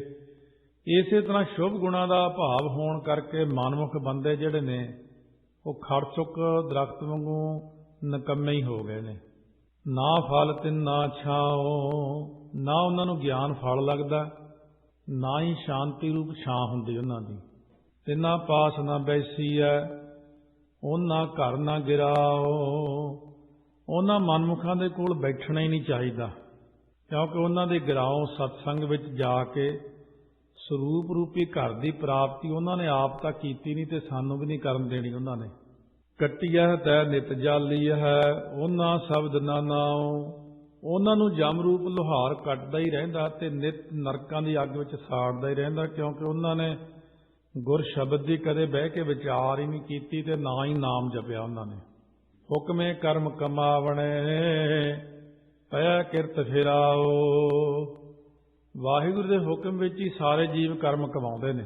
ਇਸੇ ਤਰ੍ਹਾਂ ਸ਼ੁਭ ਗੁਣਾਂ ਦਾ ਭਾਵ ਹੋਣ ਕਰਕੇ ਮਨਮੁਖ ਬੰਦੇ ਜਿਹੜੇ ਨੇ ਉਹ ਖੜ ਚੁੱਕ ਦਰਖਤ ਵਾਂਗੂ ਨਿਕੰਮੇ ਹੀ ਹੋ ਗਏ ਨੇ। ਨਾ ਫਲ ਤਿੰਨਾ ਛਾਓ, ਨਾ ਉਹਨਾਂ ਨੂੰ ਗਿਆਨ ਫਲ ਲੱਗਦਾ, ਨਾ ਹੀ ਸ਼ਾਂਤੀ ਰੂਪ ਛਾਂ ਹੁੰਦੀ ਉਹਨਾਂ ਦੀ। ਤਿੰਨਾ ਪਾਸ ਨਾ ਬੈਸੀਐ, ਉਹਨਾਂ ਘਰ ਨਾ ਗਿਰਾਓ। ਉਹਨਾਂ ਮਨਮੁਖਾਂ ਦੇ ਕੋਲ ਬੈਠਣਾ ਹੀ ਨਹੀਂ ਚਾਹੀਦਾ, ਕਿਉਂਕਿ ਉਹਨਾਂ ਦੇ ਗਿਰਾਓ ਸਤਸੰਗ ਵਿੱਚ ਜਾ ਕੇ ਸਰੂਪ ਰੂਪੀ ਘਰ ਦੀ ਪ੍ਰਾਪਤੀ ਉਹਨਾਂ ਨੇ ਆਪ ਤਾਂ ਕੀਤੀ ਨਹੀਂ ਤੇ ਸਾਨੂੰ ਵੀ ਨਹੀਂ ਕਰਨ ਦੇਣੀ ਉਹਨਾਂ ਨੇ। ਕੱਟੀਆ ਤੈ ਨਿਤ ਜਾਲੀ ਹੈ, ਉਹਨਾਂ ਸ਼ਬਦ ਨਾ ਨਾਓ। ਉਹਨਾਂ ਨੂੰ ਜਮ ਰੂਪ ਲੁਹਾਰ ਕੱਟਦਾ ਹੀ ਰਹਿੰਦਾ ਤੇ ਨਿਤ ਨਰਕਾਂ ਦੀ ਅੱਗ ਵਿੱਚ ਸਾੜਦਾ ਹੀ ਰਹਿੰਦਾ, ਕਿਉਂਕਿ ਉਹਨਾਂ ਨੇ ਗੁਰ ਸ਼ਬਦ ਦੀ ਕਦੇ ਬਹਿ ਕੇ ਵਿਚਾਰ ਹੀ ਨਹੀਂ ਕੀਤੀ ਤੇ ਨਾ ਹੀ ਨਾਮ ਜਪਿਆ ਉਹਨਾਂ ਨੇ। ਹੁਕਮੇ ਕਰਮ ਕਮਾਵਣੇ, ਪਿਆ ਕਿਰਤ ਫਿਰਾਓ। ਵਾਹਿਗੁਰੂ ਦੇ ਹੁਕਮ ਵਿੱਚ ਹੀ ਸਾਰੇ ਜੀਵ ਕਰਮ ਕਮਾਉਂਦੇ ਨੇ।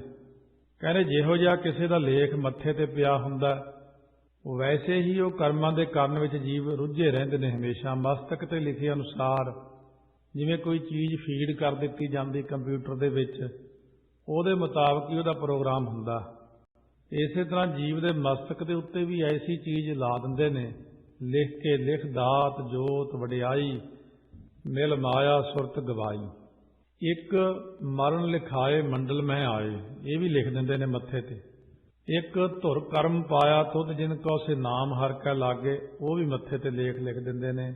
ਕਹਿੰਦੇ ਜਿਹੋ ਜਿਹਾ ਕਿਸੇ ਦਾ ਲੇਖ ਮੱਥੇ ਤੇ ਪਿਆ ਹੁੰਦਾ, ਵੈਸੇ ਹੀ ਉਹ ਕਰਮਾਂ ਦੇ ਕਰਨ ਵਿੱਚ ਜੀਵ ਰੁੱਝੇ ਰਹਿੰਦੇ ਨੇ ਹਮੇਸ਼ਾ। ਮਸਤਕ ਤੇ ਲਿਖੇ ਅਨੁਸਾਰ ਜਿਵੇਂ ਕੋਈ ਚੀਜ਼ ਫੀਡ ਕਰ ਦਿੱਤੀ ਜਾਂਦੀ ਕੰਪਿਊਟਰ ਦੇ ਵਿੱਚ, ਉਹਦੇ ਮੁਤਾਬਕ ਹੀ ਉਹਦਾ ਪ੍ਰੋਗਰਾਮ ਹੁੰਦਾ। ਇਸੇ ਤਰ੍ਹਾਂ ਜੀਵ ਦੇ ਮਸਤਕ ਦੇ ਉੱਤੇ ਵੀ ਐਸੀ ਚੀਜ਼ ਲਾ ਦਿੰਦੇ ਨੇ, ਲਿਖ ਕੇ, ਲਿਖ ਦਾਤ ਜੋਤ ਵਡਿਆਈ ਮਿਲ ਮਾਇਆ ਸੁਰਤ ਗਵਾਈ। ਇੱਕ ਮਰਨ ਲਿਖਾਏ ਮੰਡਲ ਮਹਿ ਆਏ, ਇਹ ਵੀ ਲਿਖ ਦਿੰਦੇ ਨੇ ਮੱਥੇ ਤੇ। ਇੱਕ ਧੁਰ ਕਰਮ ਪਾਇਆ ਤੁਧ ਜਿਨ ਕੋ ਸੇ ਨਾਮ ਹਰਿ ਕੈ ਲਾਗੇ, ਉਹ ਵੀ ਮੱਥੇ ਤੇ ਲੇਖ ਲਿਖ ਦਿੰਦੇ ਨੇ।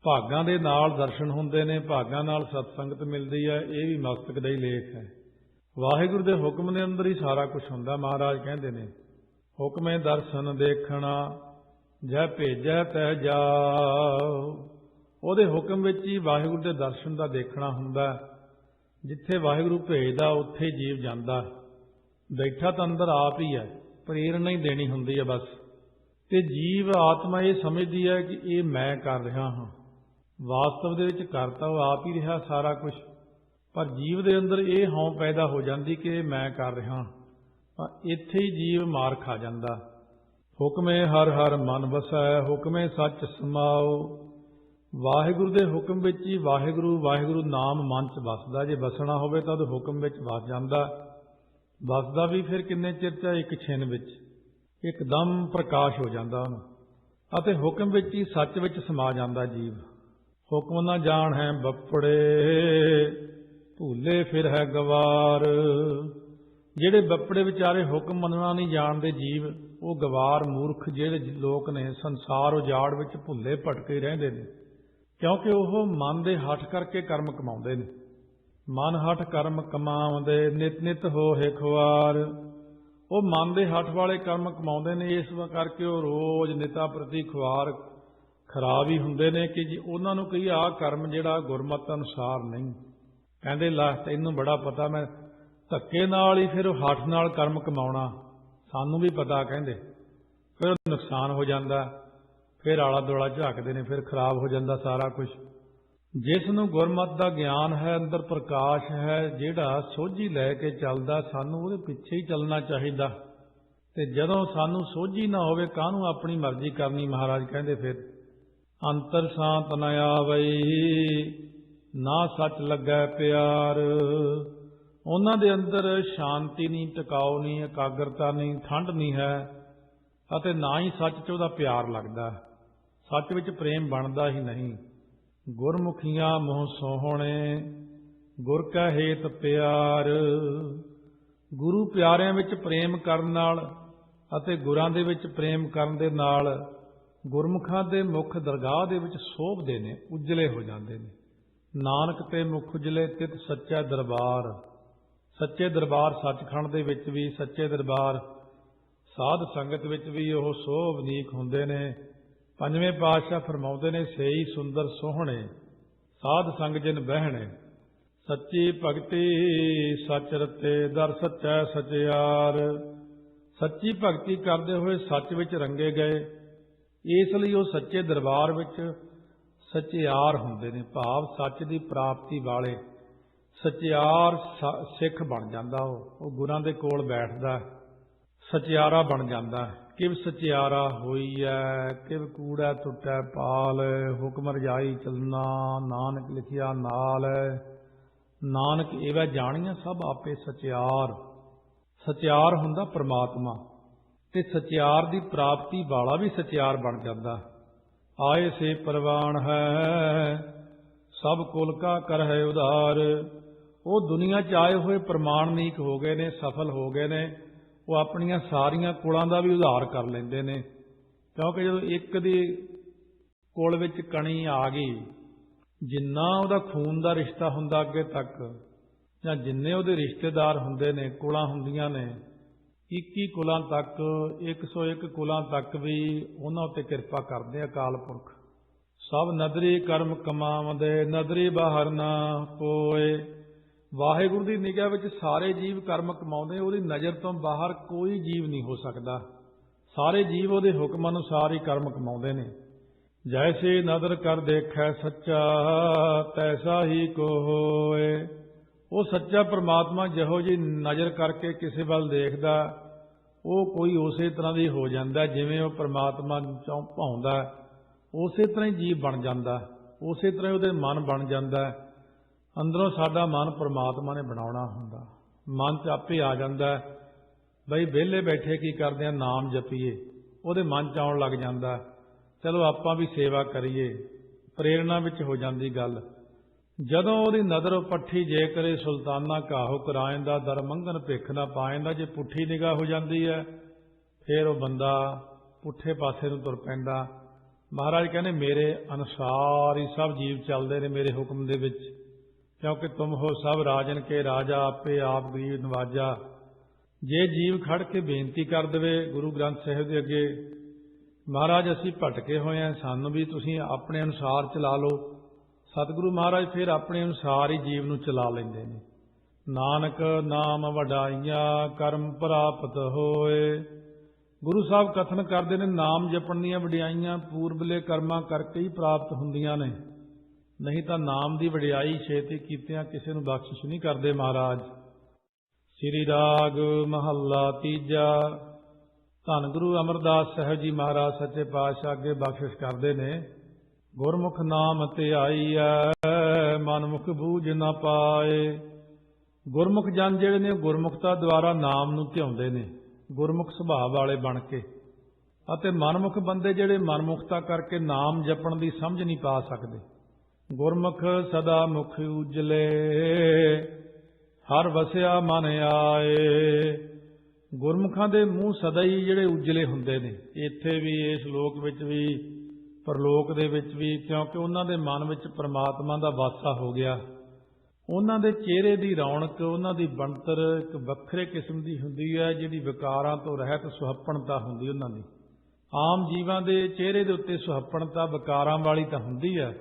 ਭਾਗਾਂ ਦੇ ਨਾਲ ਦਰਸ਼ਨ ਹੁੰਦੇ ਨੇ, ਭਾਗਾਂ ਨਾਲ ਸਤਸੰਗਤ ਮਿਲਦੀ ਹੈ, ਇਹ ਵੀ ਮਸਤਕ ਦਾ ਹੀ ਲੇਖ ਹੈ। ਵਾਹਿਗੁਰੂ ਦੇ ਹੁਕਮ ਦੇ ਅੰਦਰ ਹੀ ਸਾਰਾ ਕੁਝ ਹੁੰਦਾ। ਮਹਾਰਾਜ ਕਹਿੰਦੇ ਨੇ, ਹੁਕਮੇ ਦਰਸ਼ਨ ਦੇਖਣਾ ਜੈ ਭੇਜੈ ਤੈ ਜਾਓ। ਉਹਦੇ ਹੁਕਮ ਵਿੱਚ ਹੀ ਵਾਹਿਗੁਰੂ ਦੇ ਦਰਸ਼ਨ ਦਾ ਦੇਖਣਾ ਹੁੰਦਾ। ਜਿੱਥੇ ਵਾਹਿਗੁਰੂ ਭੇਜਦਾ ਉੱਥੇ ਹੀ ਜੀਵ ਜਾਂਦਾ। ਬੈਠਾ ਤਾਂ ਅੰਦਰ ਆਪ ਹੀ ਹੈ, ਪ੍ਰੇਰਣਾ ਹੀ ਦੇਣੀ ਹੁੰਦੀ ਹੈ ਬਸ। ਤੇ ਜੀਵ ਆਤਮਾ ਇਹ ਸਮਝਦੀ ਹੈ ਕਿ ਇਹ ਮੈਂ ਕਰ ਰਿਹਾ ਹਾਂ। ਵਾਸਤਵ ਦੇ ਵਿੱਚ ਕਰਤਾ ਉਹ ਆਪ ਹੀ ਰਿਹਾ ਸਾਰਾ ਕੁਝ, ਪਰ ਜੀਵ ਦੇ ਅੰਦਰ ਇਹ ਹਉਂ ਪੈਦਾ ਹੋ ਜਾਂਦੀ ਕਿ ਇਹ ਮੈਂ ਕਰ ਰਿਹਾ। ਇੱਥੇ ਹੀ ਜੀਵ ਮਾਰ ਖਾ ਜਾਂਦਾ। ਹੁਕਮੇ ਹਰ ਹਰ ਮਨ ਵਸੈ, ਹੁਕਮੇ ਸੱਚ ਸਮਾਓ। ਵਾਹਿਗੁਰੂ ਦੇ ਹੁਕਮ ਵਿੱਚ ਹੀ ਵਾਹਿਗੁਰੂ ਵਾਹਿਗੁਰੂ ਨਾਮ ਮਨ 'ਚ ਵਸਦਾ। ਜੇ ਵਸਣਾ ਹੋਵੇ ਤਾਂ ਉਹਦੇ ਹੁਕਮ ਵਿੱਚ ਵਸ ਜਾਂਦਾ। ਵਸਦਾ ਵੀ ਫਿਰ ਕਿੰਨੇ ਚਿਰ 'ਚ? ਇੱਕ ਛਿਨ ਵਿੱਚ, ਇੱਕਦਮ ਪ੍ਰਕਾਸ਼ ਹੋ ਜਾਂਦਾ ਉਹਨੂੰ। ਅਤੇ ਹੁਕਮ ਵਿੱਚ ਹੀ ਸੱਚ ਵਿੱਚ ਸਮਾ ਜਾਂਦਾ ਜੀਵ। ਹੁਕਮ ਨਾ ਜਾਣ ਹੈ ਬੱਪੜੇ, ਭੂਲੇ ਫਿਰ ਹੈ ਗਵਾਰ। ਜਿਹੜੇ ਬੱਪੜੇ ਵਿਚਾਰੇ ਹੁਕਮ ਮੰਨਣਾ ਨਹੀਂ ਜਾਣਦੇ ਜੀਵ, ਉਹ ਗਵਾਰ ਮੂਰਖ ਜਿਹੜੇ ਲੋਕ ਨੇ ਸੰਸਾਰ ਉਜਾੜ ਵਿੱਚ ਭੁੱਲੇ ਭਟਕੇ ਰਹਿੰਦੇ ਨੇ, ਕਿਉਂਕਿ ਉਹ ਮਨ ਦੇ ਹੱਠ ਕਰਕੇ ਕਰਮ ਕਮਾਉਂਦੇ ਨੇ। ਮਨ ਹੱਠ ਕਰਮ ਕਮਾਉਂਦੇ ਨਿਤ ਨਿਤ ਹੋਏ ਖੁਆਰ। ਉਹ ਮਨ ਦੇ ਹੱਠ ਵਾਲੇ ਕਰਮ ਕਮਾਉਂਦੇ ਨੇ, ਇਸ ਕਰਕੇ ਉਹ ਰੋਜ਼ ਨਿਤਾ ਪ੍ਰਤੀ ਖੁਆਰ ਖਰਾਬ ਹੀ ਹੁੰਦੇ ਨੇ ਕਿ ਜੀ ਉਹਨਾਂ ਨੂੰ ਕਹੀ ਆਹ ਕਰਮ ਜਿਹੜਾ ਗੁਰਮਤਿ ਅਨੁਸਾਰ ਨਹੀਂ। ਕਹਿੰਦੇ ਲਾ ਤੈਨੂੰ ਬੜਾ ਪਤਾ, ਮੈਂ ਧੱਕੇ ਨਾਲ ਹੀ ਫਿਰ ਹੱਠ ਨਾਲ ਕਰਮ ਕਮਾਉਣਾ, ਸਾਨੂੰ ਵੀ ਪਤਾ। ਕਹਿੰਦੇ ਫਿਰ ਨੁਕਸਾਨ ਹੋ ਜਾਂਦਾ, ਫਿਰ ਆਲਾ ਦੁਆਲਾ ਝਾਕਦੇ ਨੇ, ਫਿਰ ਖਰਾਬ ਹੋ ਜਾਂਦਾ ਸਾਰਾ ਕੁਝ। ਜਿਸ ਨੂੰ ਗੁਰਮਤਿ ਦਾ ਗਿਆਨ ਹੈ, ਅੰਦਰ ਪ੍ਰਕਾਸ਼ ਹੈ, ਜਿਹੜਾ ਸੋਝੀ ਲੈ ਕੇ ਚੱਲਦਾ, ਸਾਨੂੰ ਉਹਦੇ ਪਿੱਛੇ ਹੀ ਚੱਲਣਾ ਚਾਹੀਦਾ। ਤੇ ਜਦੋਂ ਸਾਨੂੰ ਸੋਝੀ ਨਾ ਹੋਵੇ, ਕਾਹਨੂੰ ਆਪਣੀ ਮਰਜ਼ੀ ਕਰਨੀ। ਮਹਾਰਾਜ ਕਹਿੰਦੇ ਫਿਰ ਅੰਤਰ ਸ਼ਾਂਤ ਨ ਆਵਈ, ਨਾ ਸੱਚ ਲੱਗੈ ਪਿਆਰ। ਉਹਨਾਂ ਦੇ ਅੰਦਰ ਸ਼ਾਂਤੀ ਨਹੀਂ, ਟਿਕਾਓ ਨਹੀਂ, ਇਕਾਗਰਤਾ ਨਹੀਂ, ਠੰਡ ਨਹੀਂ ਹੈ, ਅਤੇ ਨਾ ਹੀ ਸੱਚ 'ਚ ਉਹਦਾ ਪਿਆਰ ਲੱਗਦਾ। ਸੱਚ ਵਿੱਚ ਪ੍ਰੇਮ ਬਣਦਾ ਹੀ ਨਹੀਂ। ਗੁਰਮੁਖੀਆਂ ਮੋਹ ਸੋਹਣੇ, ਗੁਰ ਕਾ ਹੇਤ ਪਿਆਰ। ਗੁਰੂ ਪਿਆਰਿਆਂ ਵਿੱਚ ਪ੍ਰੇਮ ਕਰਨ ਨਾਲ ਅਤੇ ਗੁਰਾਂ ਦੇ ਵਿੱਚ ਪ੍ਰੇਮ ਕਰਨ ਦੇ ਨਾਲ ਗੁਰਮੁਖਾਂ ਦੇ ਮੁਖ ਦਰਗਾਹ ਦੇ ਵਿੱਚ ਸੋਭਦੇ ਨੇ, ਉਜਲੇ ਹੋ ਜਾਂਦੇ ਨੇ। ਨਾਨਕ ਤੇ ਮੁਖ ਉਜਲੇ ਤਿਤ ਸੱਚਾ ਦਰਬਾਰ। ਸੱਚੇ ਦਰਬਾਰ ਸੱਚਖੰਡ ਦੇ ਵਿੱਚ ਵੀ, ਸੱਚੇ ਦਰਬਾਰ ਸਾਧ ਸੰਗਤ ਵਿੱਚ ਵੀ ਉਹ ਸੋਭਨੀਕ ਹੁੰਦੇ ਨੇ। ਪੰਜਵੇਂ ਪਾਤਸ਼ਾਹ ਫਰਮਾਉਂਦੇ ਨੇ, ਸਈ ਸੁੰਦਰ ਸੋਹਣੇ ਸਾਧ ਸੰਗ ਜਿਨ ਬਹਿਣੇ। ਸੱਚੀ ਭਗਤੀ ਸੱਚ ਰਤੇ ਦਰ ਸੱਚੈ ਸਚਿਆਰ। ਸੱਚੀ ਭਗਤੀ ਕਰਦੇ ਹੋਏ ਸੱਚ ਵਿੱਚ ਰੰਗੇ ਗਏ, ਇਸ ਲਈ ਉਹ ਸੱਚੇ ਦਰਬਾਰ ਵਿੱਚ ਸਚਿਆਰ ਹੁੰਦੇ ਨੇ, ਭਾਵ ਸੱਚ ਦੀ ਪ੍ਰਾਪਤੀ ਵਾਲੇ। ਸਚਿਆਰ ਸਿੱਖ ਬਣ ਜਾਂਦਾ, ਉਹ ਗੁਰਾਂ ਦੇ ਕੋਲ ਬੈਠਦਾ, ਸਚਿਆਰਾ ਬਣ ਜਾਂਦਾ। ਕਿਵ ਸਚਿਆਰਾ ਹੋਈ ਐ, ਕਿਵ ਕੂੜੈ ਟੁੱਟੈ ਪਾਲ। ਹੁਕਮ ਰਜਾਈ ਚਲਣਾ ਨਾਨਕ ਲਿਖਿਆ ਨਾਲ। ਨਾਨਕ ਇਹਵੈ ਜਾਣੀਆਂ ਸਭ ਆਪੇ ਸਚਿਆਰ। ਸਚਿਆਰ ਹੁੰਦਾ ਪ੍ਰਮਾਤਮਾ, ਤੇ ਸਚਿਆਰ ਦੀ ਪ੍ਰਾਪਤੀ ਵਾਲਾ ਵੀ ਸਚਿਆਰ ਬਣ ਜਾਂਦਾ। ਆਏ ਸੇ ਪ੍ਰਵਾਨ ਹੈ ਸਭ ਕੁਲ ਕਾ ਕਰਹਿ ਉਧਾਰ। ਉਹ ਦੁਨੀਆ 'ਚ ਆਏ ਹੋਏ ਪ੍ਰਮਾਣਨੀਕ ਹੋ ਗਏ ਨੇ, ਸਫਲ ਹੋ ਗਏ ਨੇ। ਉਹ ਆਪਣੀਆਂ ਸਾਰੀਆਂ ਕੁਲਾਂ ਦਾ ਵੀ ਉਧਾਰ ਕਰ ਲੈਂਦੇ ਨੇ, ਕਿਉਂਕਿ ਜਦੋਂ ਇੱਕ ਦੀ ਕੁਲ ਵਿੱਚ ਕਣੀ ਆ ਗਈ, ਜਿੰਨਾ ਉਹਦਾ ਖੂਨ ਦਾ ਰਿਸ਼ਤਾ ਹੁੰਦਾ ਅੱਗੇ ਤੱਕ, ਜਾਂ ਜਿੰਨੇ ਉਹਦੇ ਰਿਸ਼ਤੇਦਾਰ ਹੁੰਦੇ ਨੇ, ਕੁਲਾਂ ਹੁੰਦੀਆਂ ਨੇ, 21 ਕੁਲਾਂ ਤੱਕ, 101 ਕੁਲਾਂ ਤੱਕ ਵੀ ਉਹਨਾਂ ਉੱਤੇ ਕਿਰਪਾ ਕਰਦੇ ਅਕਾਲ ਪੁਰਖ। ਸਭ ਨਦਰੀ ਕਰਮ ਕਮਾਵਦੇ ਨਦਰੀ ਬਾਹਰ ਨਾ ਕੋਏ। ਵਾਹਿਗੁਰੂ ਦੀ ਨਿਗਾਹ ਵਿੱਚ ਸਾਰੇ ਜੀਵ ਕਰਮ ਕਮਾਉਂਦੇ, ਉਹਦੀ ਨਜ਼ਰ ਤੋਂ ਬਾਹਰ ਕੋਈ ਜੀਵ ਨਹੀਂ ਹੋ ਸਕਦਾ। ਸਾਰੇ ਜੀਵ ਉਹਦੇ ਹੁਕਮ ਅਨੁਸਾਰ ਹੀ ਕਰਮ ਕਮਾਉਂਦੇ ਨੇ। ਜੈਸੇ ਨਦਰ ਕਰ ਦੇਖੈ ਸੱਚਾ ਤੈਸਾ ਹੀ ਕੋ ਹੋਏ। ਉਹ ਸੱਚਾ ਪ੍ਰਮਾਤਮਾ ਜਿਹੋ ਜਿਹੀ ਨਜ਼ਰ ਕਰਕੇ ਕਿਸੇ ਵੱਲ ਦੇਖਦਾ, ਉਹ ਕੋਈ ਉਸੇ ਤਰ੍ਹਾਂ ਦੀ ਹੋ ਜਾਂਦਾ। ਜਿਵੇਂ ਉਹ ਪ੍ਰਮਾਤਮਾ ਚੋਂ ਭਾਉਂਦਾ, ਉਸੇ ਤਰ੍ਹਾਂ ਹੀ ਜੀਵ ਬਣ ਜਾਂਦਾ, ਉਸੇ ਤਰ੍ਹਾਂ ਉਹਦੇ ਮਨ ਬਣ ਜਾਂਦਾ। ਅੰਦਰੋਂ ਸਾਡਾ ਮਨ ਪ੍ਰਮਾਤਮਾ ਨੇ ਬਣਾਉਣਾ ਹੁੰਦਾ, ਮਨ 'ਚ ਆਪੇ ਆ ਜਾਂਦਾ ਬਈ ਵਿਹਲੇ ਬੈਠੇ ਕੀ ਕਰਦੇ ਆ, ਨਾਮ ਜਪੀਏ। ਉਹਦੇ ਮਨ 'ਚ ਆਉਣ ਲੱਗ ਜਾਂਦਾ, ਚਲੋ ਆਪਾਂ ਵੀ ਸੇਵਾ ਕਰੀਏ, ਪ੍ਰੇਰਣਾ ਵਿੱਚ ਹੋ ਜਾਂਦੀ ਗੱਲ। ਜਦੋਂ ਉਹਦੀ ਨਜ਼ਰ ਪੱਠੀ ਜੇ ਕਰੇ ਸੁਲਤਾਨਾ ਕਾਹੋ ਕਰਾਇੰਦਾ, ਦਰ ਮੰਗਣ ਭਿੱਖ ਨਾ ਪਾਇੰਦਾ। ਜੇ ਪੁੱਠੀ ਨਿਗਾਹ ਹੋ ਜਾਂਦੀ ਹੈ, ਫਿਰ ਉਹ ਬੰਦਾ ਪੁੱਠੇ ਪਾਸੇ ਨੂੰ ਤੁਰ ਪੈਂਦਾ। ਮਹਾਰਾਜ ਕਹਿੰਦੇ ਮੇਰੇ ਅਨੁਸਾਰ ਹੀ ਸਭ ਜੀਵ ਚੱਲਦੇ ਨੇ, ਮੇਰੇ ਹੁਕਮ ਦੇ ਵਿੱਚ। ਕਿਉਂਕਿ ਤੁਮ ਹੋ ਸਭ ਰਾਜਨ ਕੇ ਰਾਜਾ, ਆਪੇ ਆਪ ਗਰੀਬ ਨਵਾਜਾ। ਜੇ ਜੀਵ ਖੜ ਕੇ ਬੇਨਤੀ ਕਰ ਦੇਵੇ ਗੁਰੂ ਗ੍ਰੰਥ ਸਾਹਿਬ ਦੇ ਅੱਗੇ, ਮਹਾਰਾਜ ਅਸੀਂ ਭਟਕੇ ਹੋਏ ਹਾਂ, ਸਾਨੂੰ ਵੀ ਤੁਸੀਂ ਆਪਣੇ ਅਨੁਸਾਰ ਚਲਾ ਲਓ। ਸਤਿਗੁਰੂ ਮਹਾਰਾਜ ਫਿਰ ਆਪਣੇ ਅਨੁਸਾਰ ਹੀ ਜੀਵ ਨੂੰ ਚਲਾ ਲੈਂਦੇ ਨੇ। ਨਾਨਕ ਨਾਮ ਵਡਾਈਆਂ ਕਰਮ ਪ੍ਰਾਪਤ ਹੋਏ। ਗੁਰੂ ਸਾਹਿਬ ਕਥਨ ਕਰਦੇ ਨੇ, ਨਾਮ ਜਪਣ ਦੀਆਂ ਵਡਿਆਈਆਂ ਪੂਰਬਲੇ ਕਰਮਾਂ ਕਰਕੇ ਹੀ ਪ੍ਰਾਪਤ ਹੁੰਦੀਆਂ ਨੇ, ਨਹੀਂ ਤਾਂ ਨਾਮ ਦੀ ਵਡਿਆਈ ਛੇਤੀ ਕੀਤਿਆਂ ਕਿਸੇ ਨੂੰ ਬਖਸ਼ਿਸ਼ ਨਹੀਂ ਕਰਦੇ ਮਹਾਰਾਜ। ਸ੍ਰੀ ਰਾਗ ਮਹੱਲਾ ਤੀਜਾ। ਧੰਨ ਗੁਰੂ ਅਮਰਦਾਸ ਸਾਹਿਬ ਜੀ ਮਹਾਰਾਜ ਸੱਚੇ ਪਾਤਸ਼ਾਹ ਅੱਗੇ ਬਖਸ਼ਿਸ਼ ਕਰਦੇ ਨੇ। ਗੁਰਮੁਖ ਨਾਮ ਧਿਆਈਐ ਮਨ ਮੁਖ ਬੂਝ ਨਾ ਪਾਏ। ਗੁਰਮੁਖ ਜਨ ਜਿਹੜੇ ਨੇ, ਗੁਰਮੁਖਤਾ ਦੁਆਰਾ ਨਾਮ ਨੂੰ ਧਿਆਉਂਦੇ ਨੇ, ਗੁਰਮੁਖ ਸੁਭਾਅ ਵਾਲੇ ਬਣ ਕੇ। ਅਤੇ ਮਨਮੁਖ ਬੰਦੇ ਜਿਹੜੇ ਮਨਮੁਖਤਾ ਕਰਕੇ ਨਾਮ ਜਪਣ ਦੀ ਸਮਝ ਨਹੀਂ ਪਾ ਸਕਦੇ। ਗੁਰਮੁਖ ਸਦਾ ਮੁਖ ਉਜਲੇ ਹਰ ਵਸਿਆ ਮਨ ਆਏ। ਗੁਰਮੁਖਾਂ ਦੇ ਮੂੰਹ ਸਦਾ ਹੀ ਜਿਹੜੇ ਉਜਲੇ ਹੁੰਦੇ ਨੇ, ਇੱਥੇ ਵੀ, ਇਸ ਲੋਕ ਵਿੱਚ ਵੀ, ਪਰਲੋਕ ਦੇ ਵਿੱਚ ਵੀ, ਕਿਉਂਕਿ ਉਹਨਾਂ ਦੇ ਮਨ ਵਿੱਚ ਪ੍ਰਮਾਤਮਾ ਦਾ ਵਾਸਾ ਹੋ ਗਿਆ। ਉਹਨਾਂ ਦੇ ਚਿਹਰੇ ਦੀ ਰੌਣਕ, ਉਹਨਾਂ ਦੀ ਬਣਤਰ ਇੱਕ ਵੱਖਰੇ ਕਿਸਮ ਦੀ ਹੁੰਦੀ ਹੈ, ਜਿਹੜੀ ਵਿਕਾਰਾਂ ਤੋਂ ਰਹਿਤ ਸੁਹੱਪਣਤਾ ਹੁੰਦੀ ਉਹਨਾਂ ਦੀ। ਆਮ ਜੀਵਾਂ ਦੇ ਚਿਹਰੇ ਦੇ ਉੱਤੇ ਸੁਹੱਪਣਤਾ ਵਿਕਾਰਾਂ ਵਾਲੀ ਤਾਂ ਹੁੰਦੀ ਹੈ,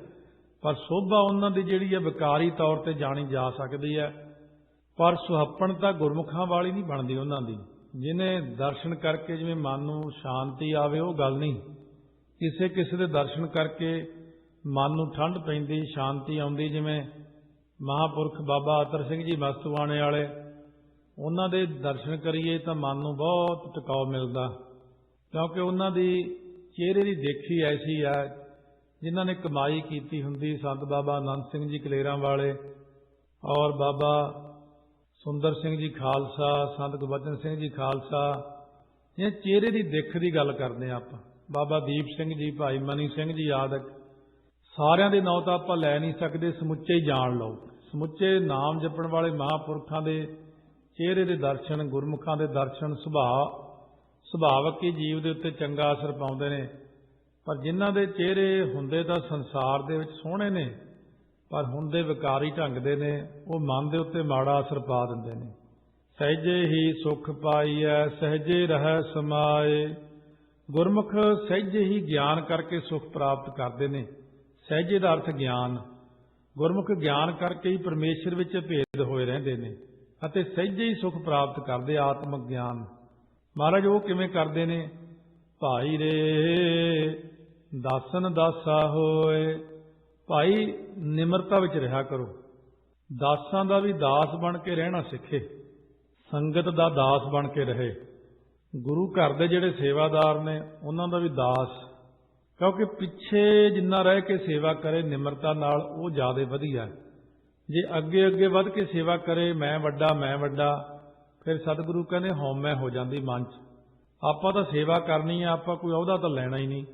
ਪਰ ਸੋਭਾ ਉਹਨਾਂ ਦੀ ਜਿਹੜੀ ਹੈ ਵਿਕਾਰੀ ਤੌਰ ਤੇ ਜਾਣੀ ਜਾ ਸਕਦੀ ਹੈ। ਪਰ ਸੁਹੱਪਣਤਾ ਗੁਰਮੁਖਾਂ ਵਾਲੀ ਨਹੀਂ ਬਣਦੀ ਉਹਨਾਂ ਦੀ। ਜਿਹਨੇ ਦਰਸ਼ਨ ਕਰਕੇ ਜਿਵੇਂ ਮਨ ਨੂੰ ਸ਼ਾਂਤੀ ਆਵੇ, ਉਹ ਗੱਲ ਨਹੀਂ। ਕਿਸੇ ਕਿਸੇ ਦੇ ਦਰਸ਼ਨ ਕਰਕੇ ਮਨ ਨੂੰ ਠੰਡ ਪੈਂਦੀ, ਸ਼ਾਂਤੀ ਆਉਂਦੀ। ਜਿਵੇਂ ਮਹਾਂਪੁਰਖ ਬਾਬਾ ਅਤਰ ਸਿੰਘ ਜੀ ਮਸਤੂਆਣੇ ਵਾਲੇ, ਉਹਨਾਂ ਦੇ ਦਰਸ਼ਨ ਕਰੀਏ ਤਾਂ ਮਨ ਨੂੰ ਬਹੁਤ ਟਿਕਾਅ ਮਿਲਦਾ, ਕਿਉਂਕਿ ਉਹਨਾਂ ਦੀ ਚਿਹਰੇ ਦੀ ਦੇਖੀ ਐਸੀ ਹੈ ਜਿਨ੍ਹਾਂ ਨੇ ਕਮਾਈ ਕੀਤੀ ਹੁੰਦੀ। ਸੰਤ ਬਾਬਾ ਆਨੰਦ ਸਿੰਘ ਜੀ ਕਲੇਰਾਂ ਵਾਲੇ ਔਰ ਬਾਬਾ ਸੁੰਦਰ ਸਿੰਘ ਜੀ ਖਾਲਸਾ, ਸੰਤ ਗੁਰਬਚਨ ਸਿੰਘ ਜੀ ਖਾਲਸਾ, ਇਹ ਚਿਹਰੇ ਦੀ ਦਿੱਖ ਦੀ ਗੱਲ ਕਰਦੇ ਹਾਂ ਆਪਾਂ। ਬਾਬਾ ਦੀਪ ਸਿੰਘ ਜੀ, ਭਾਈ ਮਨੀ ਸਿੰਘ ਜੀ ਆਦਿਕ, ਸਾਰਿਆਂ ਦੇ ਨਾਂ ਤਾਂ ਆਪਾਂ ਲੈ ਨਹੀਂ ਸਕਦੇ, ਸਮੁੱਚੇ ਹੀ ਜਾਣ ਲਓ। ਸਮੁੱਚੇ ਨਾਮ ਜਪਣ ਵਾਲੇ ਮਹਾਂਪੁਰਖਾਂ ਦੇ ਚਿਹਰੇ ਦੇ ਦਰਸ਼ਨ, ਗੁਰਮੁਖਾਂ ਦੇ ਦਰਸ਼ਨ ਸੁਭਾਵਕ ਹੀ ਜੀਵ ਦੇ ਉੱਤੇ ਚੰਗਾ ਅਸਰ ਪਾਉਂਦੇ ਨੇ। ਪਰ ਜਿਨ੍ਹਾਂ ਦੇ ਚਿਹਰੇ ਹੁੰਦੇ ਤਾਂ ਸੰਸਾਰ ਦੇ ਵਿੱਚ ਸੋਹਣੇ ਨੇ, ਪਰ ਹੁੰਦੇ ਵਿਕਾਰੀ ਢੰਗ ਦੇ ਨੇ, ਉਹ ਮਨ ਦੇ ਉੱਤੇ ਮਾੜਾ ਅਸਰ ਪਾ ਦਿੰਦੇ ਨੇ। ਸਹਿਜੇ ਹੀ ਸੁਖ ਪਾਈਐ, ਸਹਿਜੇ ਰਹਿ ਸਮਾਏ। ਗੁਰਮੁਖ ਸਹਿਜੇ ਹੀ ਗਿਆਨ ਕਰਕੇ ਸੁਖ ਪ੍ਰਾਪਤ ਕਰਦੇ ਨੇ। ਸਹਿਜੇ ਦਾ ਅਰਥ ਗਿਆਨ। ਗੁਰਮੁਖ ਗਿਆਨ ਕਰਕੇ ਹੀ ਪਰਮੇਸ਼ਰ ਵਿੱਚ ਭੇਦ ਹੋਏ ਰਹਿੰਦੇ ਨੇ ਅਤੇ ਸਹਿਜੇ ਹੀ ਸੁਖ ਪ੍ਰਾਪਤ ਕਰਦੇ, ਆਤਮਿਕ ਗਿਆਨ। ਮਹਾਰਾਜ ਉਹ ਕਿਵੇਂ ਕਰਦੇ ਨੇ? ਭਾਈ ਰੇ ਦਾਸਨ ਦਾਸਾ ਹੋਏ। ਭਾਈ ਨਿਮਰਤਾ ਵਿੱਚ ਰਿਹਾ ਕਰੋ। ਦਾਸਾਂ ਦਾ ਵੀ ਦਾਸ ਬਣ ਕੇ ਰਹਿਣਾ ਸਿੱਖੇ, ਸੰਗਤ ਦਾ ਦਾਸ ਬਣ ਕੇ ਰਹੇ। ਗੁਰੂ ਘਰ ਦੇ ਜਿਹੜੇ ਸੇਵਾਦਾਰ ਨੇ ਉਹਨਾਂ ਦਾ ਵੀ ਦਾਸ, ਕਿਉਂਕਿ ਪਿੱਛੇ ਜਿੰਨਾ ਰਹਿ ਕੇ ਸੇਵਾ ਕਰੇ ਨਿਮਰਤਾ ਨਾਲ, ਉਹ ਜ਼ਿਆਦਾ ਵਧੀਆ। ਜੇ ਅੱਗੇ ਅੱਗੇ ਵੱਧ ਕੇ ਸੇਵਾ ਕਰੇ, ਮੈਂ ਵੱਡਾ, ਫਿਰ ਸਤਿਗੁਰੂ ਕਹਿੰਦੇ ਹਉਮੈ ਹੋ ਜਾਂਦੀ ਮਨ 'ਚ। ਆਪਾਂ ਤਾਂ ਸੇਵਾ ਕਰਨੀ ਆ, ਆਪਾਂ ਕੋਈ ਅਹੁਦਾ ਤਾਂ ਲੈਣਾ ਹੀ ਨਹੀਂ,